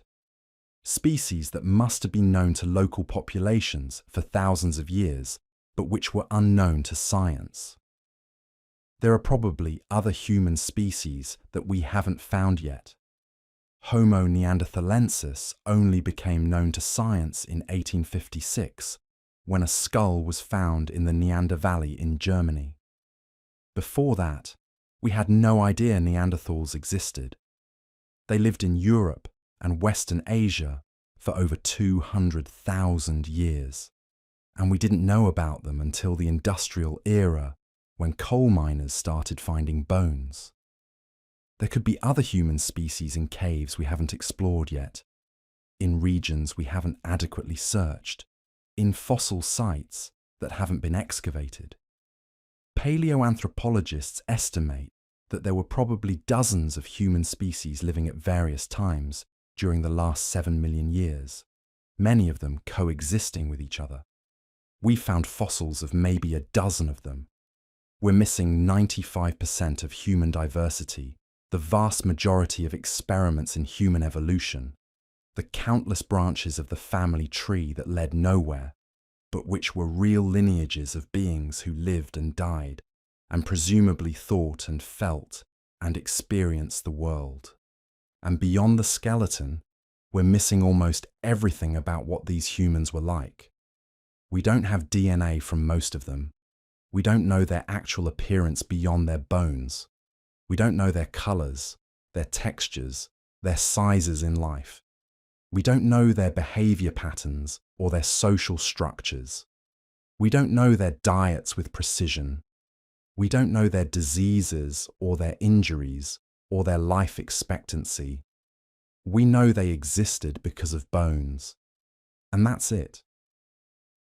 Species that must have been known to local populations for thousands of years, but which were unknown to science. There are probably other human species that we haven't found yet. Homo neanderthalensis only became known to science in 1856, when a skull was found in the Neander Valley in Germany. Before that, we had no idea Neanderthals existed. They lived in Europe and Western Asia for over 200,000 years, and we didn't know about them until the industrial era, when coal miners started finding bones. There could be other human species in caves we haven't explored yet, in regions we haven't adequately searched, in fossil sites that haven't been excavated. Paleoanthropologists estimate that there were probably dozens of human species living at various times during the last 7 million years, many of them coexisting with each other. We found fossils of maybe a dozen of them. We're missing 95% of human diversity, the vast majority of experiments in human evolution, the countless branches of the family tree that led nowhere, but which were real lineages of beings who lived and died, and presumably thought and felt and experienced the world. And beyond the skeleton, we're missing almost everything about what these humans were like. We don't have DNA from most of them. We don't know their actual appearance beyond their bones. We don't know their colors, their textures, their sizes in life. We don't know their behavior patterns or their social structures. We don't know their diets with precision. We don't know their diseases or their injuries or their life expectancy. We know they existed because of bones. And that's it.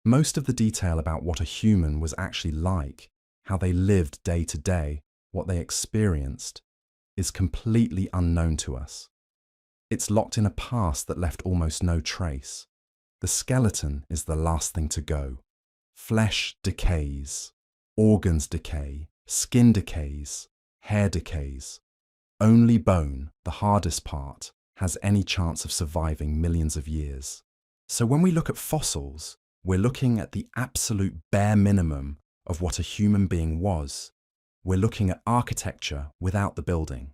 Most of the detail about what a human was actually like, how they lived day to day, what they experienced, is completely unknown to us. It's locked in a past that left almost no trace. The skeleton is the last thing to go. Flesh decays, organs decay, skin decays, hair decays. Only bone, the hardest part, has any chance of surviving millions of years. So when we look at fossils, we're looking at the absolute bare minimum of what a human being was. We're looking at architecture without the building.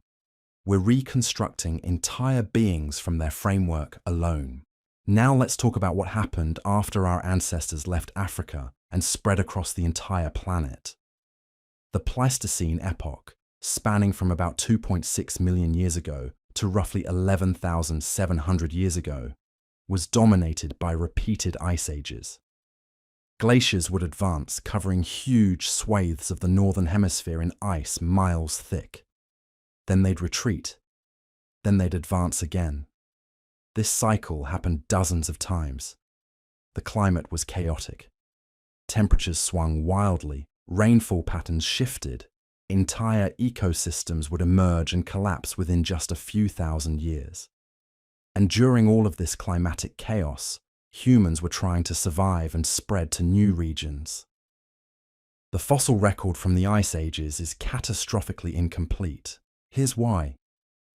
We're reconstructing entire beings from their framework alone. Now let's talk about what happened after our ancestors left Africa and spread across the entire planet. The Pleistocene epoch, spanning from about 2.6 million years ago to roughly 11,700 years ago, was dominated by repeated ice ages. Glaciers would advance, covering huge swathes of the northern hemisphere in ice miles thick. Then they'd retreat. Then they'd advance again. This cycle happened dozens of times. The climate was chaotic. Temperatures swung wildly, rainfall patterns shifted. Entire ecosystems would emerge and collapse within just a few thousand years. And during all of this climatic chaos, humans were trying to survive and spread to new regions. The fossil record from the ice ages is catastrophically incomplete. Here's why.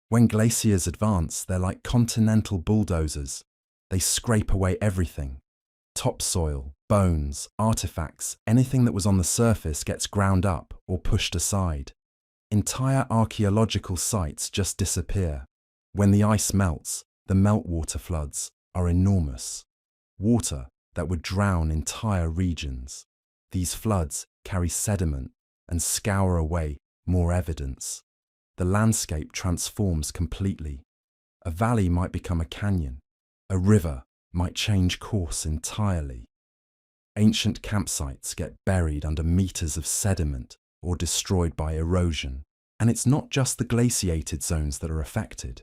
When glaciers advance, they're like continental bulldozers. They scrape away everything. Topsoil, bones, artifacts, anything that was on the surface gets ground up or pushed aside. Entire archaeological sites just disappear. When the ice melts, the meltwater floods are enormous. Water that would drown entire regions. These floods carry sediment and scour away more evidence. The landscape transforms completely. A valley might become a canyon. A river might change course entirely. Ancient campsites get buried under meters of sediment or destroyed by erosion. And it's not just the glaciated zones that are affected.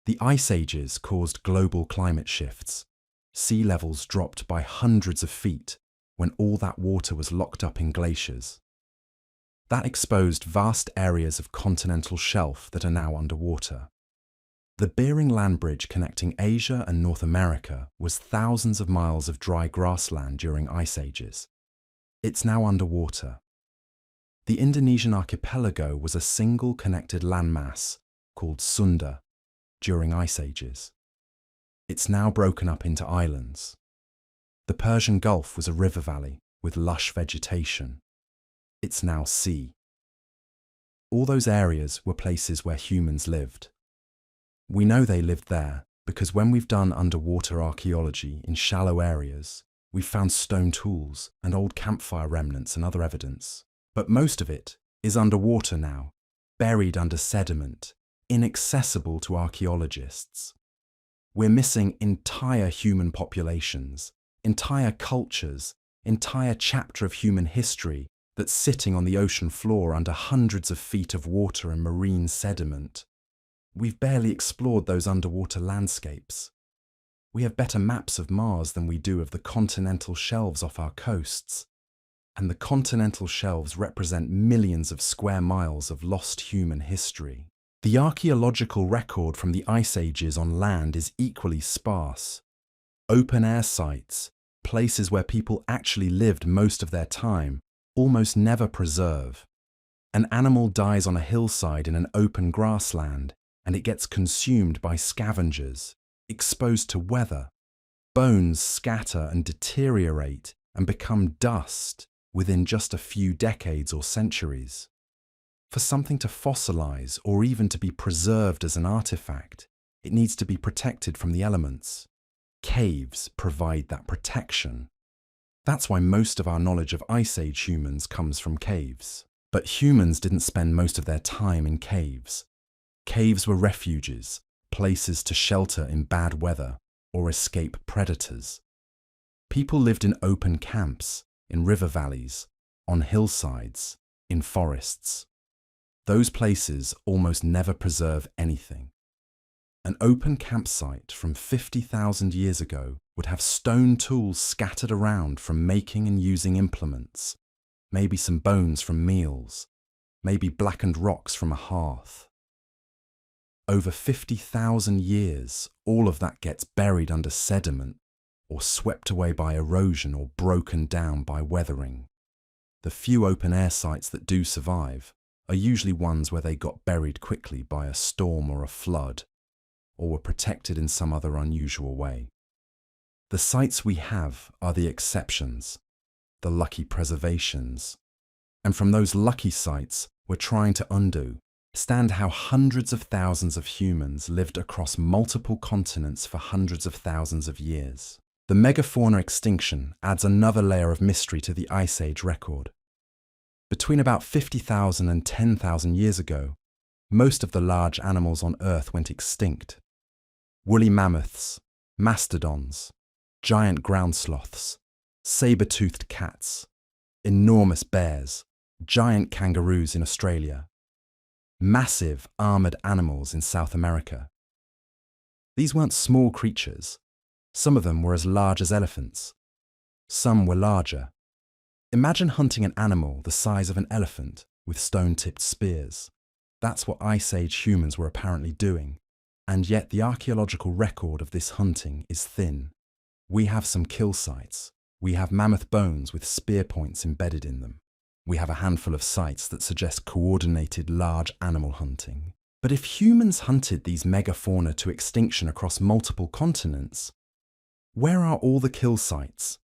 The ice ages caused global climate shifts. Sea levels dropped by hundreds of feet when all that water was locked up in glaciers. That exposed vast areas of continental shelf that are now underwater. The Bering Land Bridge connecting Asia and North America was thousands of miles of dry grassland during ice ages. It's now underwater. The Indonesian archipelago was a single connected landmass called Sunda during ice ages. It's now broken up into islands. The Persian Gulf was a river valley with lush vegetation. It's now sea. All those areas were places where humans lived. We know they lived there because when we've done underwater archaeology in shallow areas, we've found stone tools and old campfire remnants and other evidence. But most of it is underwater now, buried under sediment, inaccessible to archaeologists. We're missing entire human populations, entire cultures, entire chapter of human history that's sitting on the ocean floor under hundreds of feet of water and marine sediment. We've barely explored those underwater landscapes. We have better maps of Mars than we do of the continental shelves off our coasts. And the continental shelves represent millions of square miles of lost human history. The archaeological record from the ice ages on land is equally sparse. Open-air sites, places where people actually lived most of their time, almost never preserve. An animal dies on a hillside in an open grassland, and it gets consumed by scavengers, exposed to weather. Bones scatter and deteriorate and become dust within just a few decades or centuries. For something to fossilize or even to be preserved as an artifact, it needs to be protected from the elements. Caves provide that protection. That's why most of our knowledge of Ice Age humans comes from caves. But humans didn't spend most of their time in caves. Caves were refuges, places to shelter in bad weather or escape predators. People lived in open camps, in river valleys, on hillsides, in forests. Those places almost never preserve anything. An open campsite from 50,000 years ago would have stone tools scattered around from making and using implements, maybe some bones from meals, maybe blackened rocks from a hearth. Over 50,000 years, all of that gets buried under sediment or swept away by erosion or broken down by weathering. The few open-air sites that do survive are usually ones where they got buried quickly by a storm or a flood, or were protected in some other unusual way. The sites we have are the exceptions, the lucky preservations. And from those lucky sites, we're trying to understand how hundreds of thousands of humans lived across multiple continents for hundreds of thousands of years. The megafauna extinction adds another layer of mystery to the Ice Age record. Between about 50,000 and 10,000 years ago, most of the large animals on Earth went extinct. Woolly mammoths, mastodons, giant ground sloths, saber-toothed cats, enormous bears, giant kangaroos in Australia, massive armored animals in South America. These weren't small creatures. Some of them were as large as elephants. Some were larger. Imagine hunting an animal the size of an elephant with stone-tipped spears. That's what Ice Age humans were apparently doing. And yet the archaeological record of this hunting is thin. We have some kill sites. We have mammoth bones with spear points embedded in them. We have a handful of sites that suggest coordinated large animal hunting. But if humans hunted these megafauna to extinction across multiple continents, where are all the kill sites?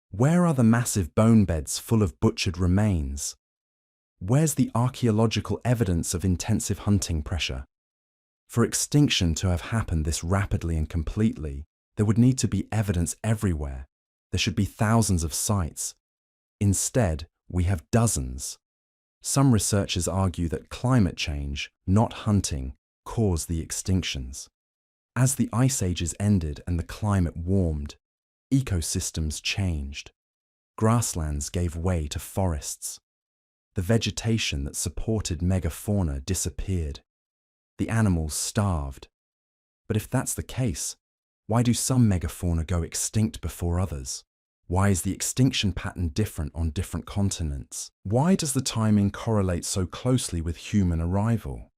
Where are the massive bone beds full of butchered remains? Where's the archaeological evidence of intensive hunting pressure? For extinction to have happened this rapidly and completely, there would need to be evidence everywhere. There should be thousands of sites. Instead, we have dozens. Some researchers argue that climate change, not hunting, caused the extinctions. As the ice ages ended and the climate warmed, ecosystems changed. Grasslands gave way to forests. The vegetation that supported megafauna disappeared. The animals starved. But if that's the case, why do some megafauna go extinct before others? Why is the extinction pattern different on different continents? Why does the timing correlate so closely with human arrival?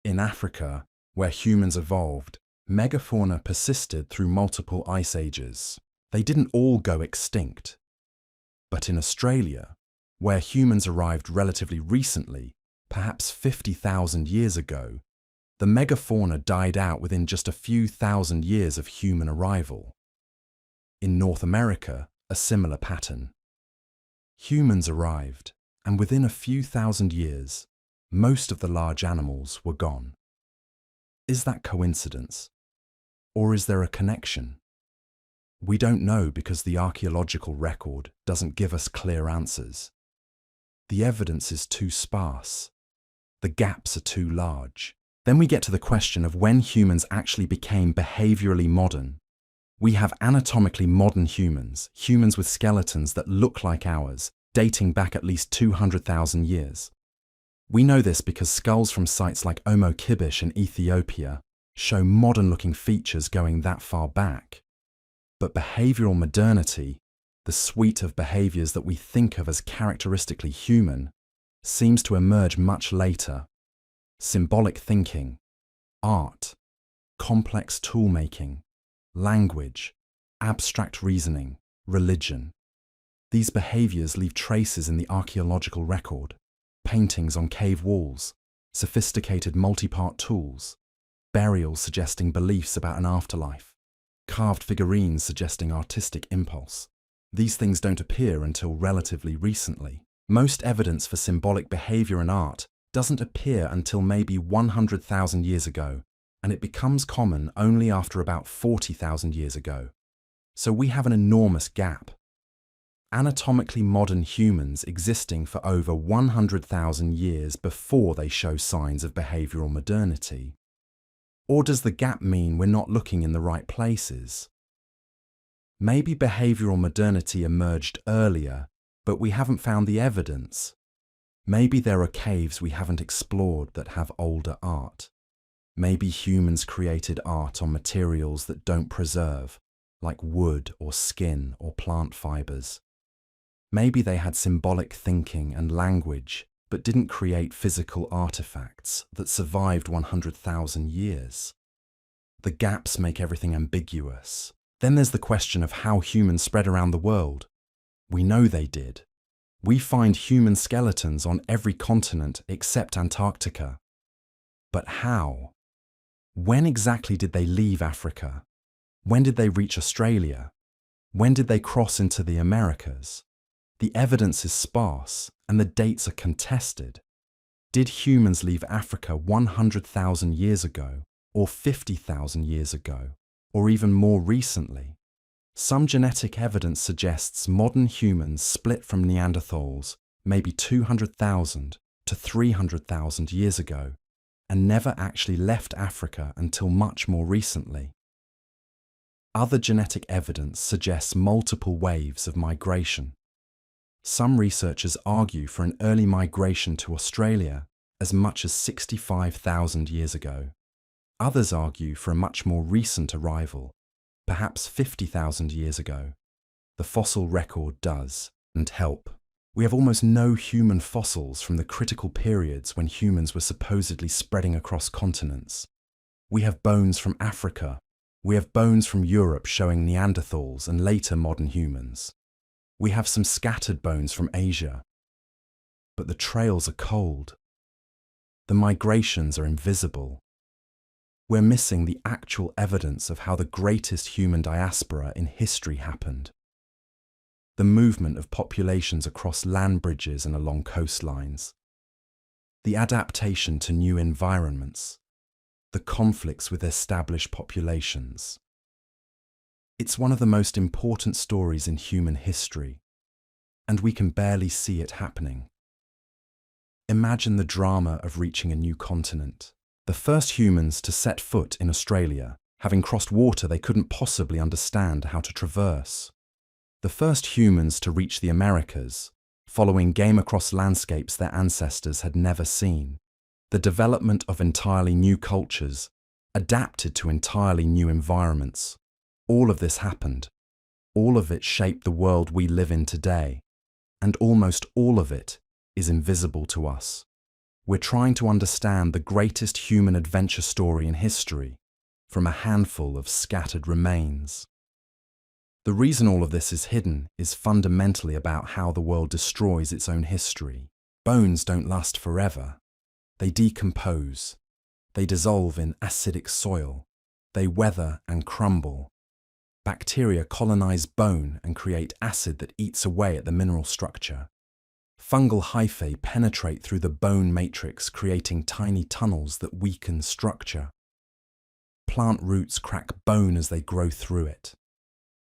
In Africa, where humans evolved, megafauna persisted through multiple ice ages. They didn't all go extinct. But in Australia, where humans arrived relatively recently, perhaps 50,000 years ago, the megafauna died out within just a few thousand years of human arrival. In North America, a similar pattern. Humans arrived, and within a few thousand years, most of the large animals were gone. Is that coincidence? Or is there a connection? We don't know because the archaeological record doesn't give us clear answers. The evidence is too sparse. The gaps are too large. Then we get to the question of when humans actually became behaviorally modern. We have anatomically modern humans, humans with skeletons that look like ours, dating back at least 200,000 years. We know this because skulls from sites like Omo Kibish in Ethiopia show modern-looking features going that far back. But behavioral modernity, the suite of behaviors that we think of as characteristically human, seems to emerge much later. Symbolic thinking, art, complex tool-making, language, abstract reasoning, religion. These behaviors leave traces in the archaeological record, paintings on cave walls, sophisticated multi-part tools, burials suggesting beliefs about an afterlife, carved figurines suggesting artistic impulse. These things don't appear until relatively recently. Most evidence for symbolic behavior in art doesn't appear until maybe 100,000 years ago, and it becomes common only after about 40,000 years ago. So we have an enormous gap. Anatomically modern humans existing for over 100,000 years before they show signs of behavioral modernity. Or does the gap mean we're not looking in the right places? Maybe behavioral modernity emerged earlier, but we haven't found the evidence. Maybe there are caves we haven't explored that have older art. Maybe humans created art on materials that don't preserve, like wood or skin or plant fibers. Maybe they had symbolic thinking and language, but didn't create physical artifacts that survived 100,000 years. The gaps make everything ambiguous. Then there's the question of how humans spread around the world. We know they did. We find human skeletons on every continent except Antarctica. But how? When exactly did they leave Africa? When did they reach Australia? When did they cross into the Americas? The evidence is sparse and the dates are contested. Did humans leave Africa 100,000 years ago, or 50,000 years ago, or even more recently? Some genetic evidence suggests modern humans split from Neanderthals maybe 200,000 to 300,000 years ago and never actually left Africa until much more recently. Other genetic evidence suggests multiple waves of migration. Some researchers argue for an early migration to Australia as much as 65,000 years ago. Others argue for a much more recent arrival, perhaps 50,000 years ago. The fossil record does, and help. We have almost no human fossils from the critical periods when humans were supposedly spreading across continents. We have bones from Africa. We have bones from Europe showing Neanderthals and later modern humans. We have some scattered bones from Asia. But the trails are cold. The migrations are invisible. We're missing the actual evidence of how the greatest human diaspora in history happened. The movement of populations across land bridges and along coastlines. The adaptation to new environments. The conflicts with established populations. It's one of the most important stories in human history, and we can barely see it happening. Imagine the drama of reaching a new continent. The first humans to set foot in Australia, having crossed water they couldn't possibly understand how to traverse. The first humans to reach the Americas, following game across landscapes their ancestors had never seen. The development of entirely new cultures, adapted to entirely new environments. All of this happened. All of it shaped the world we live in today. And almost all of it is invisible to us. We're trying to understand the greatest human adventure story in history from a handful of scattered remains. The reason all of this is hidden is fundamentally about how the world destroys its own history. Bones don't last forever. They decompose. They dissolve in acidic soil. They weather and crumble. Bacteria colonize bone and create acid that eats away at the mineral structure. Fungal hyphae penetrate through the bone matrix, creating tiny tunnels that weaken structure. Plant roots crack bone as they grow through it.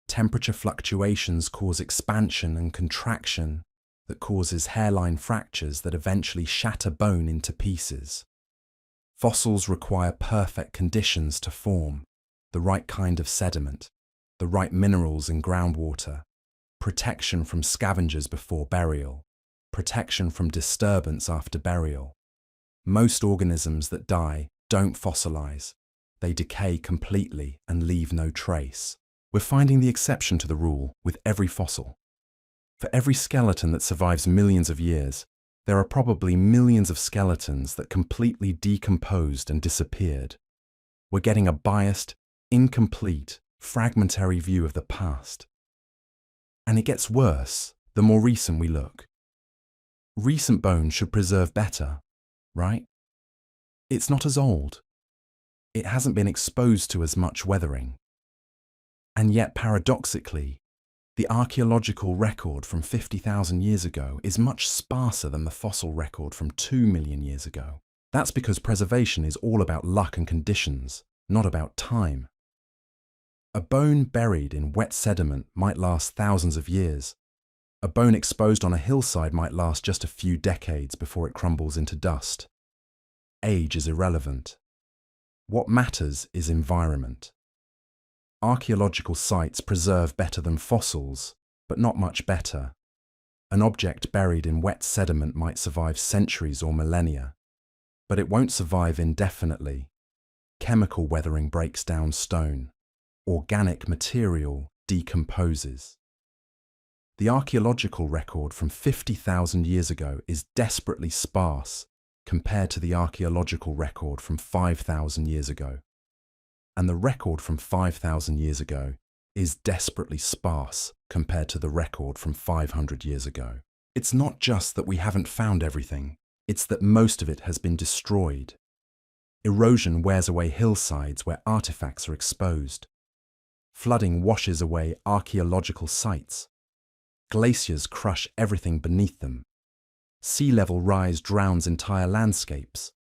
Temperature fluctuations cause expansion and contraction that causes hairline fractures that eventually shatter bone into pieces. Fossils require perfect conditions to form, the right kind of sediment, the right minerals in groundwater, protection from scavengers before burial, protection from disturbance after burial. Most organisms that die don't fossilize. They decay completely and leave no trace. We're finding the exception to the rule with every fossil. For every skeleton that survives millions of years, there are probably millions of skeletons that completely decomposed and disappeared. We're getting a biased, incomplete, fragmentary view of the past. And it gets worse the more recent we look. Recent bones should preserve better, right? It's not as old. It hasn't been exposed to as much weathering. And yet, paradoxically, the archaeological record from 50,000 years ago is much sparser than the fossil record from 2 million years ago. That's because preservation is all about luck and conditions, not about time. A bone buried in wet sediment might last thousands of years. A bone exposed on a hillside might last just a few decades before it crumbles into dust. Age is irrelevant. What matters is environment. Archaeological sites preserve better than fossils, but not much better. An object buried in wet sediment might survive centuries or millennia, but it won't survive indefinitely. Chemical weathering breaks down stone. Organic material decomposes. The archaeological record from 50,000 years ago is desperately sparse compared to the archaeological record from 5,000 years ago. And the record from 5,000 years ago is desperately sparse compared to the record from 500 years ago. It's not just that we haven't found everything, it's that most of it has been destroyed. Erosion wears away hillsides where artifacts are exposed. Flooding washes away archaeological sites. Glaciers crush everything beneath them. Sea level rise drowns entire landscapes.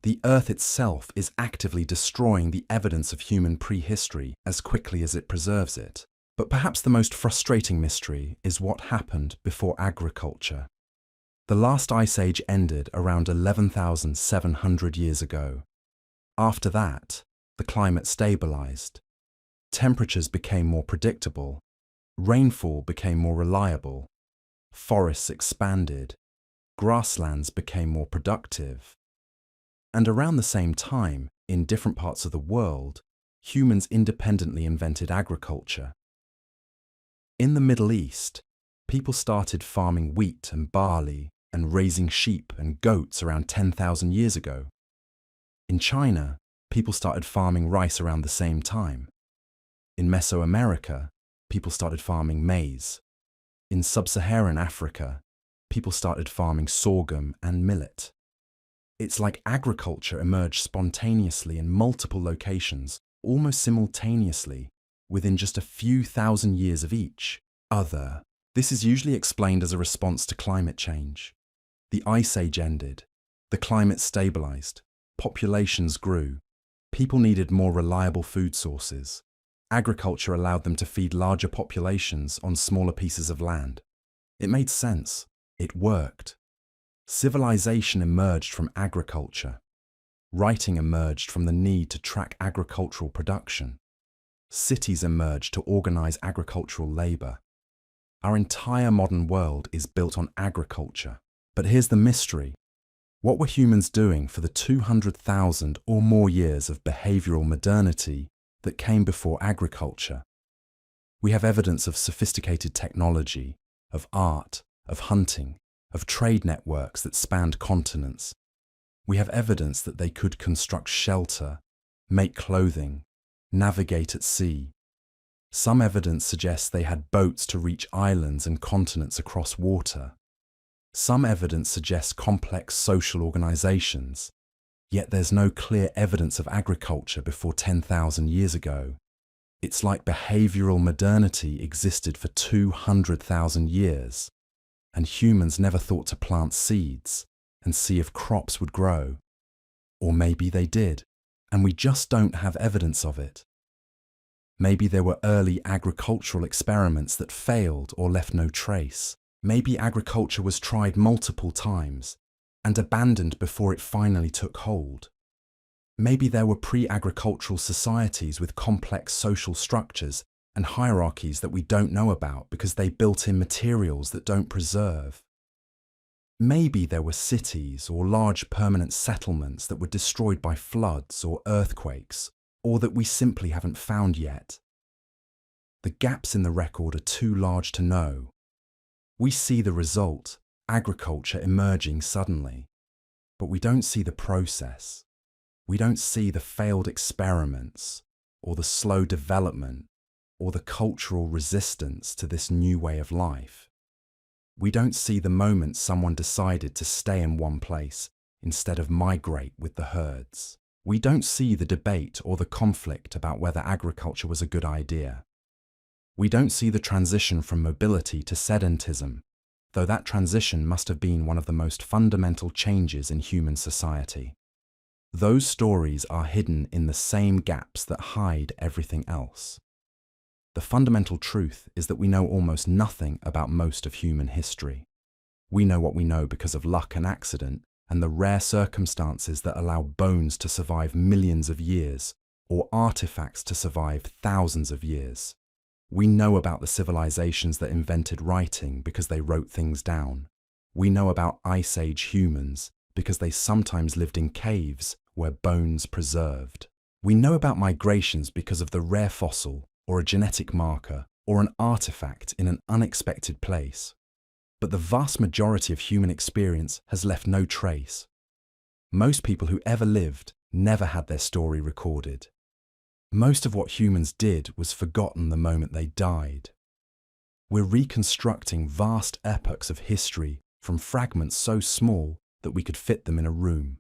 The Earth itself is actively destroying the evidence of human prehistory as quickly as it preserves it. But perhaps the most frustrating mystery is what happened before agriculture. The last ice age ended around 11,700 years ago. After that, the climate stabilized. Temperatures became more predictable. Rainfall became more reliable. Forests expanded. Grasslands became more productive. And around the same time, in different parts of the world, humans independently invented agriculture. In the Middle East, people started farming wheat and barley and raising sheep and goats around 10,000 years ago. In China, people started farming rice around the same time. In Mesoamerica, people started farming maize. In sub-Saharan Africa, people started farming sorghum and millet. It's like agriculture emerged spontaneously in multiple locations, almost simultaneously, within just a few thousand years of each other. This is usually explained as a response to climate change. The Ice Age ended. The climate stabilized. Populations grew. People needed more reliable food sources. Agriculture allowed them to feed larger populations on smaller pieces of land. It made sense. It worked. Civilization emerged from agriculture. Writing emerged from the need to track agricultural production. Cities emerged to organize agricultural labor. Our entire modern world is built on agriculture. But here's the mystery. What were humans doing for the 200,000 or more years of behavioral modernity that came before agriculture? We have evidence of sophisticated technology, of art, of hunting, of trade networks that spanned continents. We have evidence that they could construct shelter, make clothing, navigate at sea. Some evidence suggests they had boats to reach islands and continents across water. Some evidence suggests complex social organizations. Yet there's no clear evidence of agriculture before 10,000 years ago. It's like behavioral modernity existed for 200,000 years. And humans never thought to plant seeds and see if crops would grow. Or maybe they did, and we just don't have evidence of it. Maybe there were early agricultural experiments that failed or left no trace. Maybe agriculture was tried multiple times and abandoned before it finally took hold. Maybe there were pre-agricultural societies with complex social structures and hierarchies that we don't know about because they built in materials that don't preserve. Maybe there were cities or large permanent settlements that were destroyed by floods or earthquakes or that we simply haven't found yet. The gaps in the record are too large to know. We see the result, agriculture emerging suddenly, but we don't see the process. We don't see the failed experiments, or the slow development, or the cultural resistance to this new way of life. We don't see the moment someone decided to stay in one place instead of migrate with the herds. We don't see the debate or the conflict about whether agriculture was a good idea. We don't see the transition from mobility to sedentism, though that transition must have been one of the most fundamental changes in human society. Those stories are hidden in the same gaps that hide everything else. The fundamental truth is that we know almost nothing about most of human history. We know what we know because of luck and accident and the rare circumstances that allow bones to survive millions of years or artifacts to survive thousands of years. We know about the civilizations that invented writing because they wrote things down. We know about Ice Age humans because they sometimes lived in caves where bones preserved. We know about migrations because of the rare fossil or a genetic marker or an artifact in an unexpected place. But the vast majority of human experience has left no trace. Most people who ever lived never had their story recorded. Most of what humans did was forgotten the moment they died. We're reconstructing vast epochs of history from fragments so small that we could fit them in a room.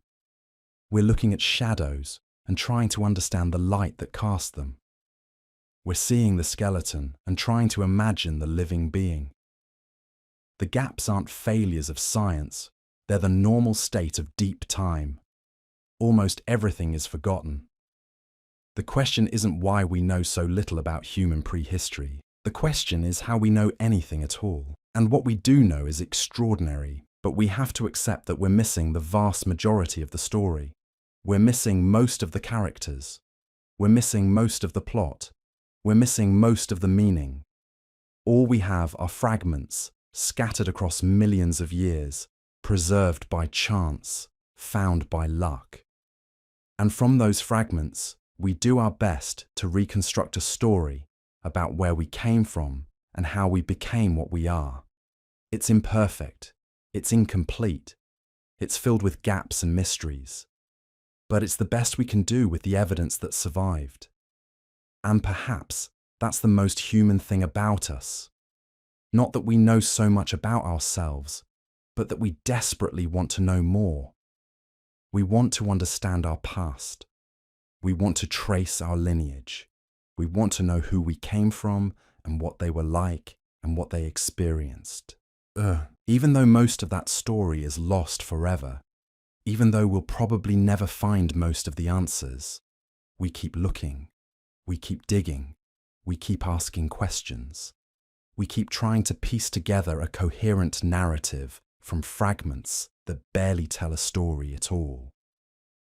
We're looking at shadows and trying to understand the light that cast them. We're seeing the skeleton and trying to imagine the living being. The gaps aren't failures of science, they're the normal state of deep time. Almost everything is forgotten. The question isn't why we know so little about human prehistory. The question is how we know anything at all. And what we do know is extraordinary, but we have to accept that we're missing the vast majority of the story. We're missing most of the characters. We're missing most of the plot. We're missing most of the meaning. All we have are fragments, scattered across millions of years, preserved by chance, found by luck. And from those fragments, we do our best to reconstruct a story about where we came from and how we became what we are. It's imperfect, it's incomplete, it's filled with gaps and mysteries. But it's the best we can do with the evidence that survived. And perhaps that's the most human thing about us. Not that we know so much about ourselves, but that we desperately want to know more. We want to understand our past. We want to trace our lineage. We want to know who we came from and what they were like and what they experienced. Even though most of that story is lost forever, even though we'll probably never find most of the answers, we keep looking, we keep digging, we keep asking questions. We keep trying to piece together a coherent narrative from fragments that barely tell a story at all.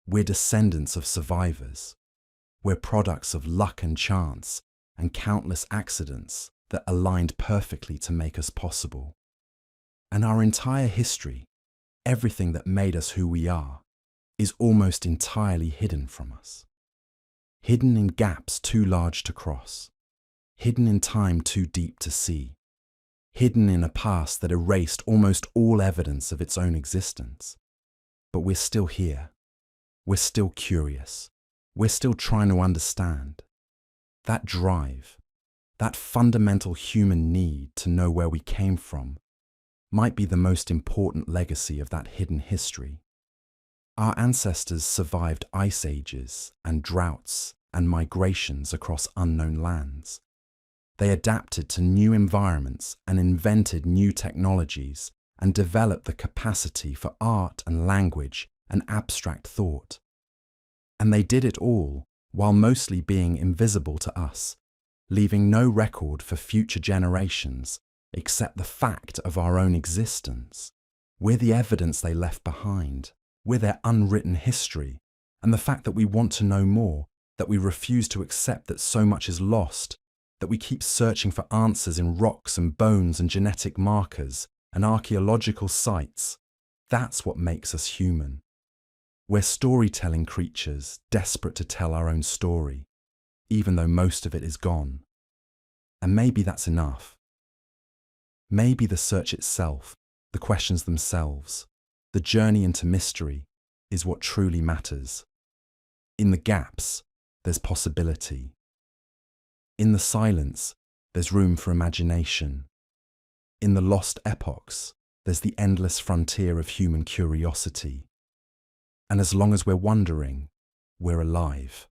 We're descendants of survivors. We're products of luck and chance and countless accidents that aligned perfectly to make us possible. And our entire history, everything that made us who we are, is almost entirely hidden from us. Hidden in gaps too large to cross. Hidden in time too deep to see. Hidden in a past that erased almost all evidence of its own existence. But we're still here. We're still curious. We're still trying to understand. That drive, that fundamental human need to know where we came from, might be the most important legacy of that hidden history. Our ancestors survived ice ages and droughts and migrations across unknown lands. They adapted to new environments and invented new technologies and developed the capacity for art and language and abstract thought. And they did it all while mostly being invisible to us, leaving no record for future generations except the fact of our own existence. We're the evidence they left behind. We're their unwritten history, and the fact that we want to know more, that we refuse to accept that so much is lost, that we keep searching for answers in rocks and bones and genetic markers and archaeological sites, that's what makes us human. We're storytelling creatures, desperate to tell our own story, even though most of it is gone. And maybe that's enough. Maybe the search itself, the questions themselves, the journey into mystery, is what truly matters. In the gaps, there's possibility. In the silence, there's room for imagination. In the lost epochs, there's the endless frontier of human curiosity. And as long as we're wondering, we're alive.